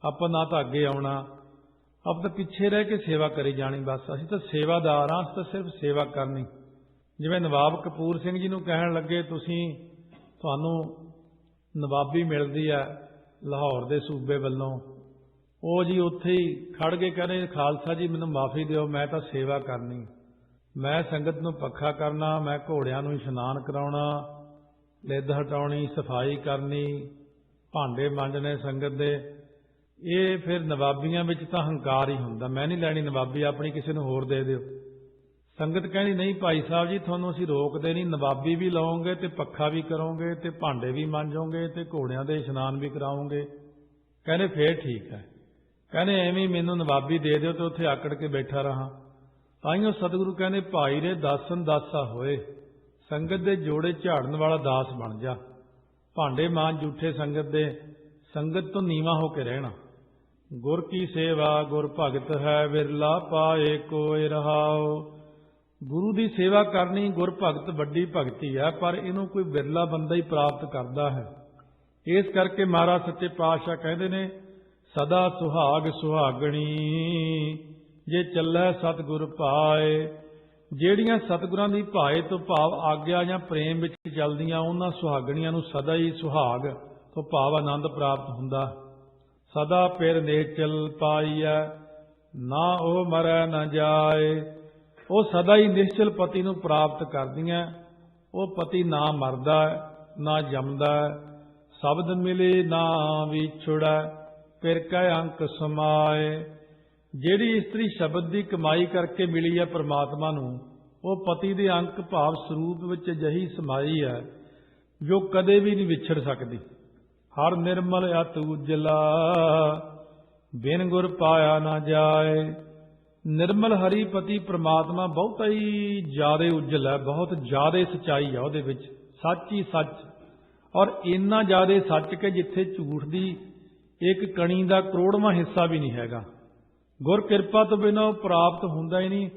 ਆਪਾਂ ਨਾ ਤਾਂ ਅੱਗੇ ਆਉਣਾ, ਆਪਾਂ ਤਾਂ ਪਿੱਛੇ ਰਹਿ ਕੇ ਸੇਵਾ ਕਰੀ ਜਾਣੀ। ਬਸ ਅਸੀਂ ਤਾਂ ਸੇਵਾਦਾਰ ਹਾਂ, ਅਸੀਂ ਤਾਂ ਸਿਰਫ ਸੇਵਾ ਕਰਨੀ। ਜਿਵੇਂ ਨਵਾਬ ਕਪੂਰ ਸਿੰਘ ਜੀ ਨੂੰ ਕਹਿਣ ਲੱਗੇ, ਤੁਹਾਨੂੰ ਨਵਾਬੀ ਮਿਲਦੀ ਹੈ ਲਾਹੌਰ ਦੇ ਸੂਬੇ ਵੱਲੋਂ। ਉਹ ਜੀ ਉੱਥੇ ਹੀ ਖੜ ਕੇ ਕਹਿੰਦੇ, ਖਾਲਸਾ ਜੀ ਮੈਨੂੰ ਮਾਫੀ ਦਿਓ, ਮੈਂ ਤਾਂ ਸੇਵਾ ਕਰਨੀ, ਮੈਂ ਸੰਗਤ ਨੂੰ ਪੱਖਾ ਕਰਨਾ, ਮੈਂ ਘੋੜਿਆਂ ਨੂੰ ਇਸ਼ਨਾਨ ਕਰਾਉਣਾ, ਲਿੱਦ ਹਟਾਉਣੀ, ਸਫਾਈ ਕਰਨੀ, ਭਾਂਡੇ ਮਾਂਜਣੇ ਸੰਗਤ ਦੇ। ਇਹ ਫਿਰ ਨਵਾਬੀਆਂ ਵਿੱਚ ਤਾਂ ਹੰਕਾਰ ਹੀ ਹੁੰਦਾ, ਮੈਂ ਨਹੀਂ ਲੈਣੀ ਨਵਾਬੀ, ਆਪਣੀ ਕਿਸੇ ਨੂੰ ਹੋਰ ਦੇ ਦਿਓ। ਸੰਗਤ ਕਹਿੰਦੀ ਨਹੀਂ ਭਾਈ ਸਾਹਿਬ ਜੀ, ਤੁਹਾਨੂੰ ਅਸੀਂ ਰੋਕਦੇ ਨਹੀਂ, ਨਵਾਬੀ ਵੀ ਲਾਓਗੇ ਤੇ ਪੱਖਾ ਵੀ ਕਰੋਗੇ ਤੇ ਭਾਂਡੇ ਵੀ ਮਾਂਜੋਗੇ ਤੇ ਘੋੜਿਆਂ ਦੇ ਇਸ਼ਨਾਨ ਵੀ ਕਰਾਓਗੇ। ਕਹਿੰਦੇ ਫੇਰ ਠੀਕ ਹੈ। ਕਹਿੰਦੇ ਐਵੇਂ ਮੈਨੂੰ ਨਵਾਬੀ ਦੇ ਦਿਓ ਤੇ ਉੱਥੇ ਆਕੜ ਕੇ ਬੈਠਾ ਰਹਾ। ਤਾਈਓ ਸਤਿਗੁਰੂ ਕਹਿੰਦੇ ਭਾਈ ਰੇ ਦਾਸਨ ਦਾਸਾ ਹੋਏ। ਸੰਗਤ ਦੇ ਜੋੜੇ ਝਾੜਨ ਵਾਲਾ ਦਾਸ ਬਣ ਜਾ। ਭਾਂਡੇ ਮਾਂਜ ਜੂਠੇ ਸੰਗਤ ਦੇ, ਸੰਗਤ ਤੋਂ ਨੀਵਾਂ ਹੋ ਕੇ ਰਹਿਣਾ। ਗੁਰ ਕੀ ਸੇਵਾ ਗੁਰ ਭਗਤ ਹੈ, ਵਿਰਲਾ ਪਾਏ ਕੋਇ ਰਹਾਓ। ਗੁਰੂ ਦੀ ਸੇਵਾ ਕਰਨੀ ਗੁਰ ਭਗਤ ਵੱਡੀ ਭਗਤੀ ਹੈ, ਪਰ ਇਹਨੂੰ ਕੋਈ ਵਿਰਲਾ ਬੰਦਾ ਹੀ ਪ੍ਰਾਪਤ ਕਰਦਾ ਹੈ। ਇਸ ਕਰਕੇ ਮਹਾਰਾਜ ਸੱਚੇ ਪਾਤਸ਼ਾਹ ਕਹਿੰਦੇ ਨੇ, ਸਦਾ ਸੁਹਾਗ ਸੁਹਾਗਣੀ ਜੇ ਚੱਲੈ ਸਤਿਗੁਰ ਪਾਏ। ਜਿਹੜੀਆਂ ਸਤਿਗੁਰਾਂ ਦੀ ਭਾਏ ਤੋਂ ਭਾਵ ਆਗਿਆ ਜਾਂ ਪ੍ਰੇਮ ਵਿੱਚ ਚੱਲਦੀਆਂ, ਉਹਨਾਂ ਸੁਹਾਗਣੀਆਂ ਨੂੰ ਸਦਾ ਹੀ ਸੁਹਾਗ ਤੋਂ ਭਾਵ ਆਨੰਦ ਪ੍ਰਾਪਤ ਹੁੰਦਾ। ਸਦਾ ਪਿਰ ਨੇਚਲ ਪਾਈਐ, ਨਾ ਉਹ ਮਰੈ ਨਾ ਜਾਏ। ਉਹ ਸਦਾ ਹੀ ਨਿਸ਼ਚਲ ਪਤੀ ਨੂੰ ਪ੍ਰਾਪਤ ਕਰਦੀਆਂ। ਉਹ ਪਤੀ ਨਾ ਮਰਦਾ ਨਾ ਜੰਮਦਾ, ਸ਼ਬਦ ਮਿਲੇ ਨਾ ਵਿਛੜੈ, ਫਿਰ ਕੈ ਅੰਕ ਸਮਾਏ। ਜਿਹੜੀ ਇਸਤਰੀ ਸ਼ਬਦ ਦੀ ਕਮਾਈ ਕਰਕੇ ਮਿਲੀ ਹੈ ਪਰਮਾਤਮਾ ਨੂੰ, ਉਹ ਪਤੀ ਦੇ ਅੰਕ ਭਾਵ ਸਰੂਪ ਵਿੱਚ ਅਜਿਹੀ ਸਮਾਈ ਹੈ ਜੋ ਕਦੇ ਵੀ ਨਹੀਂ ਵਿਛੜ ਸਕਦੀ। ਹਰ ਨਿਰਮਲ ਅਤਿ ਉਜਲਾ, ਬਿਨ ਗੁਰ ਪਾਇਆ ਨਾ ਜਾਏ। ਨਿਰਮਲ ਹਰੀ ਪਤੀ ਪ੍ਰਮਾਤਮਾ ਬਹੁਤਾ ਹੀ ਜ਼ਿਆਦਾ ਉਜਲ ਹੈ, ਬਹੁਤ ਜ਼ਿਆਦਾ ਸੱਚਾਈ ਹੈ ਉਹਦੇ ਵਿੱਚ, ਸੱਚ ਹੀ ਸੱਚ। ਔਰ ਇੰਨਾ ਜ਼ਿਆਦਾ ਸੱਚ ਕਿ ਜਿੱਥੇ ਝੂਠ ਦੀ ਇੱਕ ਕਣੀ ਦਾ ਕਰੋੜਵਾਂ ਹਿੱਸਾ ਵੀ ਨਹੀਂ ਹੈਗਾ। ਗੁਰ ਕਿਰਪਾ ਤੋਂ ਬਿਨਾਂ ਉਹ ਪ੍ਰਾਪਤ ਹੁੰਦਾ ਹੀ ਨਹੀਂ।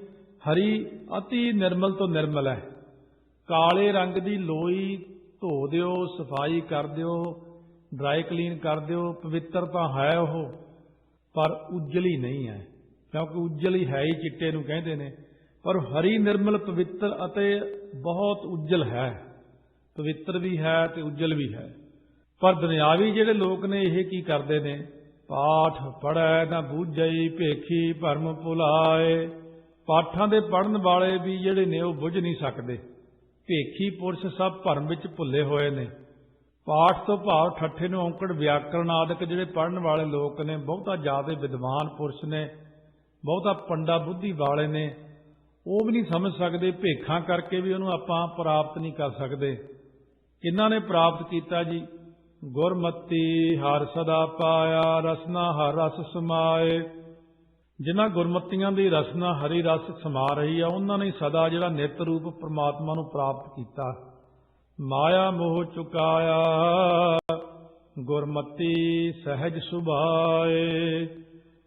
ਹਰੀ ਅਤੀ ਨਿਰਮਲ ਤੋਂ ਨਿਰਮਲ ਹੈ। ਕਾਲੇ ਰੰਗ ਦੀ ਲੋਈ ਧੋ ਦਿਓ, ਸਫਾਈ ਕਰ ਦਿਓ, ਡਰਾਈ ਕਲੀਨ ਕਰ ਦਿਓ, ਪਵਿੱਤਰ ਤਾਂ ਹੈ ਉਹ, ਪਰ ਉਜਲੀ ਨਹੀਂ ਹੈ, ਕਿਉਂਕਿ ਉਜਲ ਹੀ ਹੈ ਹੀ ਚਿੱਟੇ ਨੂੰ ਕਹਿੰਦੇ ਨੇ। ਪਰ ਹਰੀ ਨਿਰਮਲ ਪਵਿੱਤਰ ਅਤੇ ਬਹੁਤ ਉਜਲ ਹੈ, ਪਵਿੱਤਰ ਵੀ ਹੈ ਤੇ ਉਜਲ ਵੀ ਹੈ। ਪਰ ਦੁਨਿਆਵੀ ਜਿਹੜੇ ਲੋਕ ਨੇ ਇਹ ਕੀ ਕਰਦੇ ਨੇ, ਪਾਠ ਪੜ੍ਹੈ ਨਾ ਬੂਝਈ, ਭੇਖੀ ਭਰਮ ਭੁਲਾਏ। ਪਾਠਾਂ ਦੇ ਪੜ੍ਹਨ ਵਾਲੇ ਵੀ ਜਿਹੜੇ ਨੇ ਉਹ ਬੁੱਝ ਨਹੀਂ ਸਕਦੇ। ਭੇਖੀ ਪੁਰਸ਼ ਸਭ ਭਰਮ ਵਿੱਚ ਭੁੱਲੇ ਹੋਏ ਨੇ। ਪਾਠ ਤੋਂ ਭਾਵ ਠੱਠੇ ਨੂੰ ਔਂਕੜ ਵਿਆਕਰਣ ਆਦਿਕ ਜਿਹੜੇ ਪੜ੍ਹਨ ਵਾਲੇ ਲੋਕ ਨੇ, ਬਹੁਤਾ ਜ਼ਿਆਦਾ ਵਿਦਵਾਨ ਪੁਰਸ਼ ਨੇ, ਬਹੁਤਾ ਪੰਡਾ ਬੁੱਧੀ ਵਾਲੇ ਨੇ, ਉਹ ਵੀ ਨਹੀਂ ਸਮਝ ਸਕਦੇ। ਭੇਖਾਂ ਕਰਕੇ ਵੀ ਉਹਨੂੰ ਆਪਾਂ ਪ੍ਰਾਪਤ ਨਹੀਂ ਕਰ ਸਕਦੇ। ਕਿਹਨਾਂ ਨੇ ਪ੍ਰਾਪਤ ਕੀਤਾ ਜੀ? ਗੁਰਮਤੀ ਹਰ ਸਦਾ ਪਾਇਆ, ਰਸਨਾ ਹਰ ਰਸ ਸਮਾਏ। ਜਿਨ੍ਹਾਂ ਗੁਰਮਤੀਆਂ ਦੀ ਰਸਨਾ ਹਰੀ ਰਸ ਸਮਾ ਰਹੀ ਆ, ਉਹਨਾਂ ਨੇ ਸਦਾ ਜਿਹੜਾ ਨਿਤ ਰੂਪ ਪ੍ਰਮਾਤਮਾ ਨੂੰ ਪ੍ਰਾਪਤ ਕੀਤਾ। ਮਾਇਆ ਮੋਹ ਚੁਕਾਇਆ, ਗੁਰਮਤੀ ਸਹਿਜ ਸੁਭਾਏ।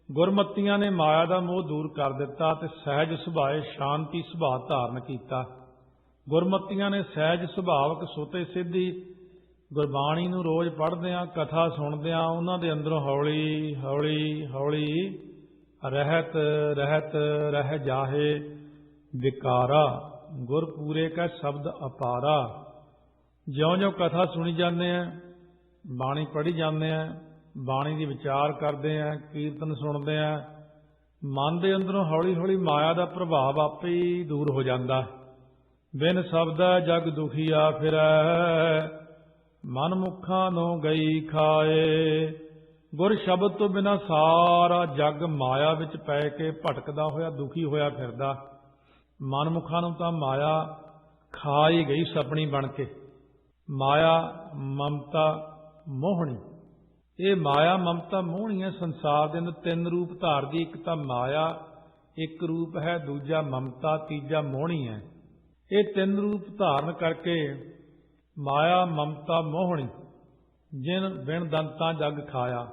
ਗੁਰਮਤੀਆਂ ਨੇ ਮਾਇਆ ਦਾ ਮੋਹ ਦੂਰ ਕਰ ਦਿੱਤਾ ਤੇ ਸਹਿਜ ਸੁਭਾਏ, ਸ਼ਾਂਤੀ ਸੁਭਾਅ ਧਾਰਨ ਕੀਤਾ। ਗੁਰਮਤੀਆਂ ਨੇ ਸਹਿਜ ਸੁਭਾਵਕ ਸੁਤੇ ਸਿੱਧੀ ਗੁਰਬਾਣੀ ਨੂੰ ਰੋਜ਼ ਪੜ੍ਹਦਿਆਂ, ਕਥਾ ਸੁਣਦਿਆਂ, ਉਹਨਾਂ ਦੇ ਅੰਦਰੋਂ ਹੌਲੀ ਹੌਲੀ ਹੌਲੀ ਰਹਿਤ ਰਹਿਤ ਰਹਿ ਜਾਹੇ ਵਿਕਾਰਾ ਗੁਰ ਪੂਰੇ ਕਾ ਸ਼ਬਦ ਅਪਾਰਾ। ਜਿਉਂ-ਜਿਉਂ ਕਥਾ ਸੁਣੀ ਜਾਂਦੇ ਆ, ਬਾਣੀ ਪੜ੍ਹੀ ਜਾਂਦੇ ਆ, ਬਾਣੀ ਦੀ ਵਿਚਾਰ ਕਰਦੇ ਆ, ਕੀਰਤਨ ਸੁਣਦੇ ਆ, ਮਨ ਦੇ ਅੰਦਰੋਂ ਹੌਲੀ ਹੌਲੀ ਮਾਇਆ ਦਾ ਪ੍ਰਭਾਵ ਆਪੇ ਹੀ ਦੂਰ ਹੋ ਜਾਂਦਾ। ਬਿਨ ਸ਼ਬਦੈ ਜਗ ਦੁਖੀਆ ਫਿਰੈ, ਮਨ ਮੁਖਾਂ ਨੂੰ ਗਈ ਖਾਏ। ਗੁਰ ਸ਼ਬਦ ਤੋਂ ਬਿਨਾਂ ਸਾਰਾ ਜਗ ਮਾਇਆ ਵਿੱਚ ਪੈ ਕੇ ਭਟਕਦਾ ਹੋਇਆ, ਦੁਖੀ ਹੋਇਆ ਫਿਰਦਾ। ਮਨ ਮੁਖਾਂ ਨੂੰ ਤਾਂ ਮਾਇਆ ਖਾ ਹੀ ਗਈ ਸਪਣੀ ਬਣ ਕੇ। ਮਾਇਆ ਮਮਤਾ ਮੋਹਣੀ, ਇਹ ਮਾਇਆ ਮਮਤਾ ਮੋਹਣੀ ਹੈ। ਸੰਸਾਰ ਦੇ ਅੰਦਰ ਤਿੰਨ ਰੂਪ ਧਾਰਦੀ, ਇੱਕ ਤਾਂ ਮਾਇਆ, ਇੱਕ ਰੂਪ ਹੈ, ਦੂਜਾ ਮਮਤਾ, ਤੀਜਾ ਮੋਹਣੀ ਹੈ। ਇਹ ਤਿੰਨ ਰੂਪ ਧਾਰਨ ਕਰਕੇ ਮਾਇਆ ਮਮਤਾ ਮੋਹਣੀ, ਜਿਨ ਬਿਨ ਦੰਤਾਂ ਜਗ ਖਾਇਆ।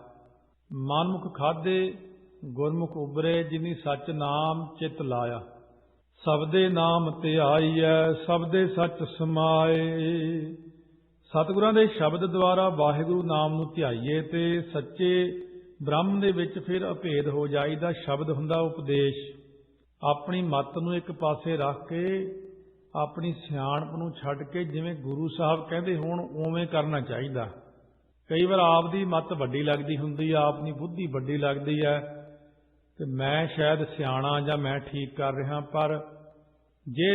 ਮਨਮੁਖ ਖਾਧੇ ਗੁਰਮੁਖ ਉਬਰੇ, ਜਿਨੀ ਸੱਚ ਨਾਮ ਚਿਤ ਲਾਇਆ। ਸਬਦੇ ਨਾਮ ਧਿਆਈਐ, ਸਬਦੇ ਸੱਚ ਸਮਾਏ। ਸਤਿਗੁਰਾਂ ਦੇ ਸ਼ਬਦ ਦੁਆਰਾ ਵਾਹਿਗੁਰੂ ਨਾਮ ਨੂੰ ਧਿਆਈਏ ਤੇ ਸੱਚੇ ਬ੍ਰਹਮ ਦੇ ਵਿੱਚ ਫਿਰ ਅਭੇਦ ਹੋ ਜਾਈਦਾ। ਸ਼ਬਦ ਹੁੰਦਾ ਉਪਦੇਸ਼। ਆਪਣੀ ਮੱਤ ਨੂੰ ਇੱਕ ਪਾਸੇ ਰੱਖ ਕੇ, ਆਪਣੀ ਸਿਆਣਪ ਨੂੰ ਛੱਡ ਕੇ, ਜਿਵੇਂ ਗੁਰੂ ਸਾਹਿਬ ਕਹਿੰਦੇ ਹੋਣ ਉਵੇਂ ਕਰਨਾ ਚਾਹੀਦਾ। ਕਈ ਵਾਰ ਆਪ ਦੀ ਮੱਤ ਵੱਡੀ ਲੱਗਦੀ ਹੁੰਦੀ ਆ, ਆਪਣੀ ਬੁੱਧੀ ਵੱਡੀ ਲੱਗਦੀ ਹੈ ਤੇ ਮੈਂ ਸ਼ਾਇਦ ਸਿਆਣਾ ਜਾਂ ਮੈਂ ਠੀਕ ਕਰ ਰਿਹਾ, ਪਰ ਜੇ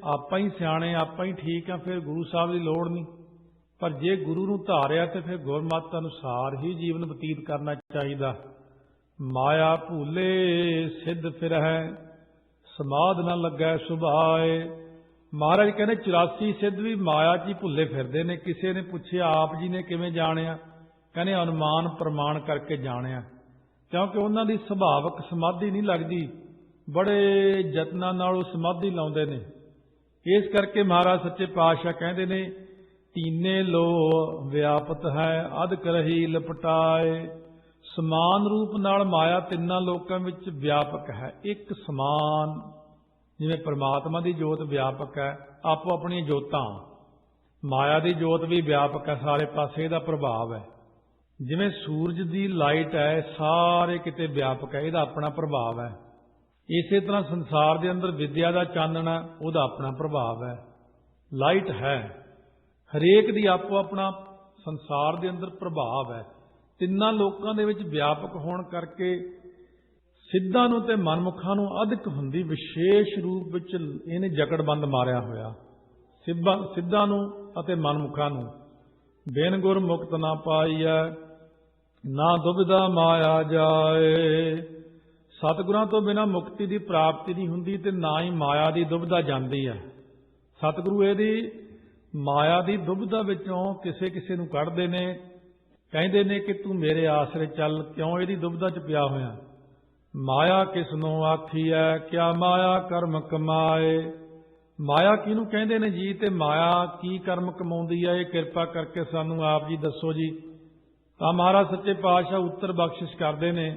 ਆਪਾਂ ਹੀ ਸਿਆਣੇ, ਆਪਾਂ ਹੀ ਠੀਕ ਆ, ਫਿਰ ਗੁਰੂ ਸਾਹਿਬ ਦੀ ਲੋੜ ਨਹੀਂ। ਪਰ ਜੇ ਗੁਰੂ ਨੂੰ ਧਾਰਿਆ ਤੇ ਫਿਰ ਗੁਰਮਤਿ ਅਨੁਸਾਰ ਹੀ ਜੀਵਨ ਬਤੀਤ ਕਰਨਾ ਚਾਹੀਦਾ। ਮਾਇਆ ਭੂਲੇ ਸਿੱਧ ਫਿਰਹਿ, ਸਮਾਧ ਨਾ ਲੱਗੈ ਸੁਭਾਏ। ਮਹਾਰਾਜ ਕਹਿੰਦੇ 84 ਸਿੱਧ ਵੀ ਮਾਇਆ 'ਚ ਹੀ ਭੁੱਲੇ ਫਿਰਦੇ ਨੇ। ਕਿਸੇ ਨੇ ਪੁੱਛਿਆ ਆਪ ਜੀ ਨੇ ਕਿਵੇਂ ਜਾਣਿਆ? ਕਹਿੰਦੇ ਅਨੁਮਾਨ ਪ੍ਰਮਾਣ ਕਰਕੇ ਜਾਣਿਆ, ਕਿਉਂਕਿ ਉਹਨਾਂ ਦੀ ਸੁਭਾਵਕ ਸਮਾਧੀ ਨਹੀਂ ਲੱਗਦੀ, ਬੜੇ ਯਤਨਾਂ ਨਾਲ ਉਹ ਸਮਾਧੀ ਲਾਉਂਦੇ ਨੇ। ਇਸ ਕਰਕੇ ਮਹਾਰਾਜ ਸੱਚੇ ਪਾਤਸ਼ਾਹ ਕਹਿੰਦੇ ਨੇ ਤੀਨੇ ਲੋ ਵਿਆਪਤ ਹੈ, ਅਧਿਕ ਰਹੀ ਲਪਟਾਏ। ਸਮਾਨ ਰੂਪ ਨਾਲ ਮਾਇਆ ਤਿੰਨਾਂ ਲੋਕਾਂ ਵਿੱਚ ਵਿਆਪਕ ਹੈ, ਇੱਕ ਸਮਾਨ। ਜਿਵੇਂ ਪਰਮਾਤਮਾ ਦੀ ਜੋਤ ਵਿਆਪਕ ਹੈ, ਆਪੋ ਆਪਣੀਆਂ ਜੋਤਾਂ। ਮਾਇਆ ਦੀ ਜੋਤ ਵੀ ਵਿਆਪਕ ਹੈ, ਸਾਰੇ ਪਾਸੇ ਇਹਦਾ ਪ੍ਰਭਾਵ ਹੈ। ਜਿਵੇਂ ਸੂਰਜ ਦੀ ਲਾਈਟ ਹੈ, ਸਾਰੇ ਕਿਤੇ ਵਿਆਪਕ ਹੈ, ਇਹਦਾ ਆਪਣਾ ਪ੍ਰਭਾਵ ਹੈ। ਇਸੇ ਤਰ੍ਹਾਂ ਸੰਸਾਰ ਦੇ ਅੰਦਰ ਵਿਦਿਆ ਦਾ ਚਾਨਣ ਹੈ, ਉਹਦਾ ਆਪਣਾ ਪ੍ਰਭਾਵ ਹੈ। ਲਾਈਟ ਹੈ, ਹਰੇਕ ਦੀ ਆਪੋ ਆਪਣਾ ਸੰਸਾਰ ਦੇ ਅੰਦਰ ਪ੍ਰਭਾਵ ਹੈ। ਤਿੰਨਾਂ ਲੋਕਾਂ ਦੇ ਵਿੱਚ ਵਿਆਪਕ ਹੋਣ ਕਰਕੇ ਸਿੱਧਾਂ ਨੂੰ ਤੇ ਮਨਮੁਖਾਂ ਨੂੰ ਅਧਿਕ ਹੁੰਦੀ, ਵਿਸ਼ੇਸ਼ ਰੂਪ ਵਿੱਚ ਇਹਨੇ ਜਕੜਬੰਦ ਮਾਰਿਆ ਹੋਇਆ। ਸਿੱਧਾਂ ਨੂੰ ਅਤੇ ਮਨਮੁਖਾਂ ਨੂੰ। ਬਿਨ ਗੁਰ ਮੁਕਤ ਨਾ ਪਾਈਐ, ਨਾ ਦੁਬਿਧਾ ਮਾਇਆ ਜਾਏ। ਸਤਿਗੁਰਾਂ ਤੋਂ ਬਿਨਾਂ ਮੁਕਤੀ ਦੀ ਪ੍ਰਾਪਤੀ ਨਹੀਂ ਹੁੰਦੀ ਤੇ ਨਾ ਹੀ ਮਾਇਆ ਦੀ ਦੁਬਿਧਾ ਜਾਂਦੀ ਹੈ। ਸਤਿਗੁਰੂ ਇਹਦੀ ਮਾਇਆ ਦੀ ਦੁਬਿਧਾ ਵਿੱਚੋਂ ਕਿਸੇ ਕਿਸੇ ਨੂੰ ਕੱਢਦੇ ਨੇ, ਕਹਿੰਦੇ ਨੇ ਕਿ ਤੂੰ ਮੇਰੇ ਆਸਰੇ ਚੱਲ, ਕਿਉਂ ਇਹਦੀ ਦੁਬਿਧਾ 'ਚ ਪਿਆ ਹੋਇਆ। ਮਾਇਆ ਕਿਸ ਨੂੰ ਆਖੀਐ, ਕਿਆ ਮਾਇਆ ਕਰਮ ਕਮਾਏ। ਮਾਇਆ ਕਿਹਨੂੰ ਕਹਿੰਦੇ ਨੇ ਜੀ, ਤੇ ਮਾਇਆ ਕੀ ਕਰਮ ਕਮਾਉਂਦੀ ਹੈ? ਇਹ ਕਿਰਪਾ ਕਰਕੇ ਸਾਨੂੰ ਆਪ ਜੀ ਦੱਸੋ ਜੀ। ਤਾਂ ਮਹਾਰਾਜ ਸੱਚੇ ਪਾਤਸ਼ਾਹ ਉੱਤਰ ਬਖਸ਼ਿਸ਼ ਕਰਦੇ ਨੇ,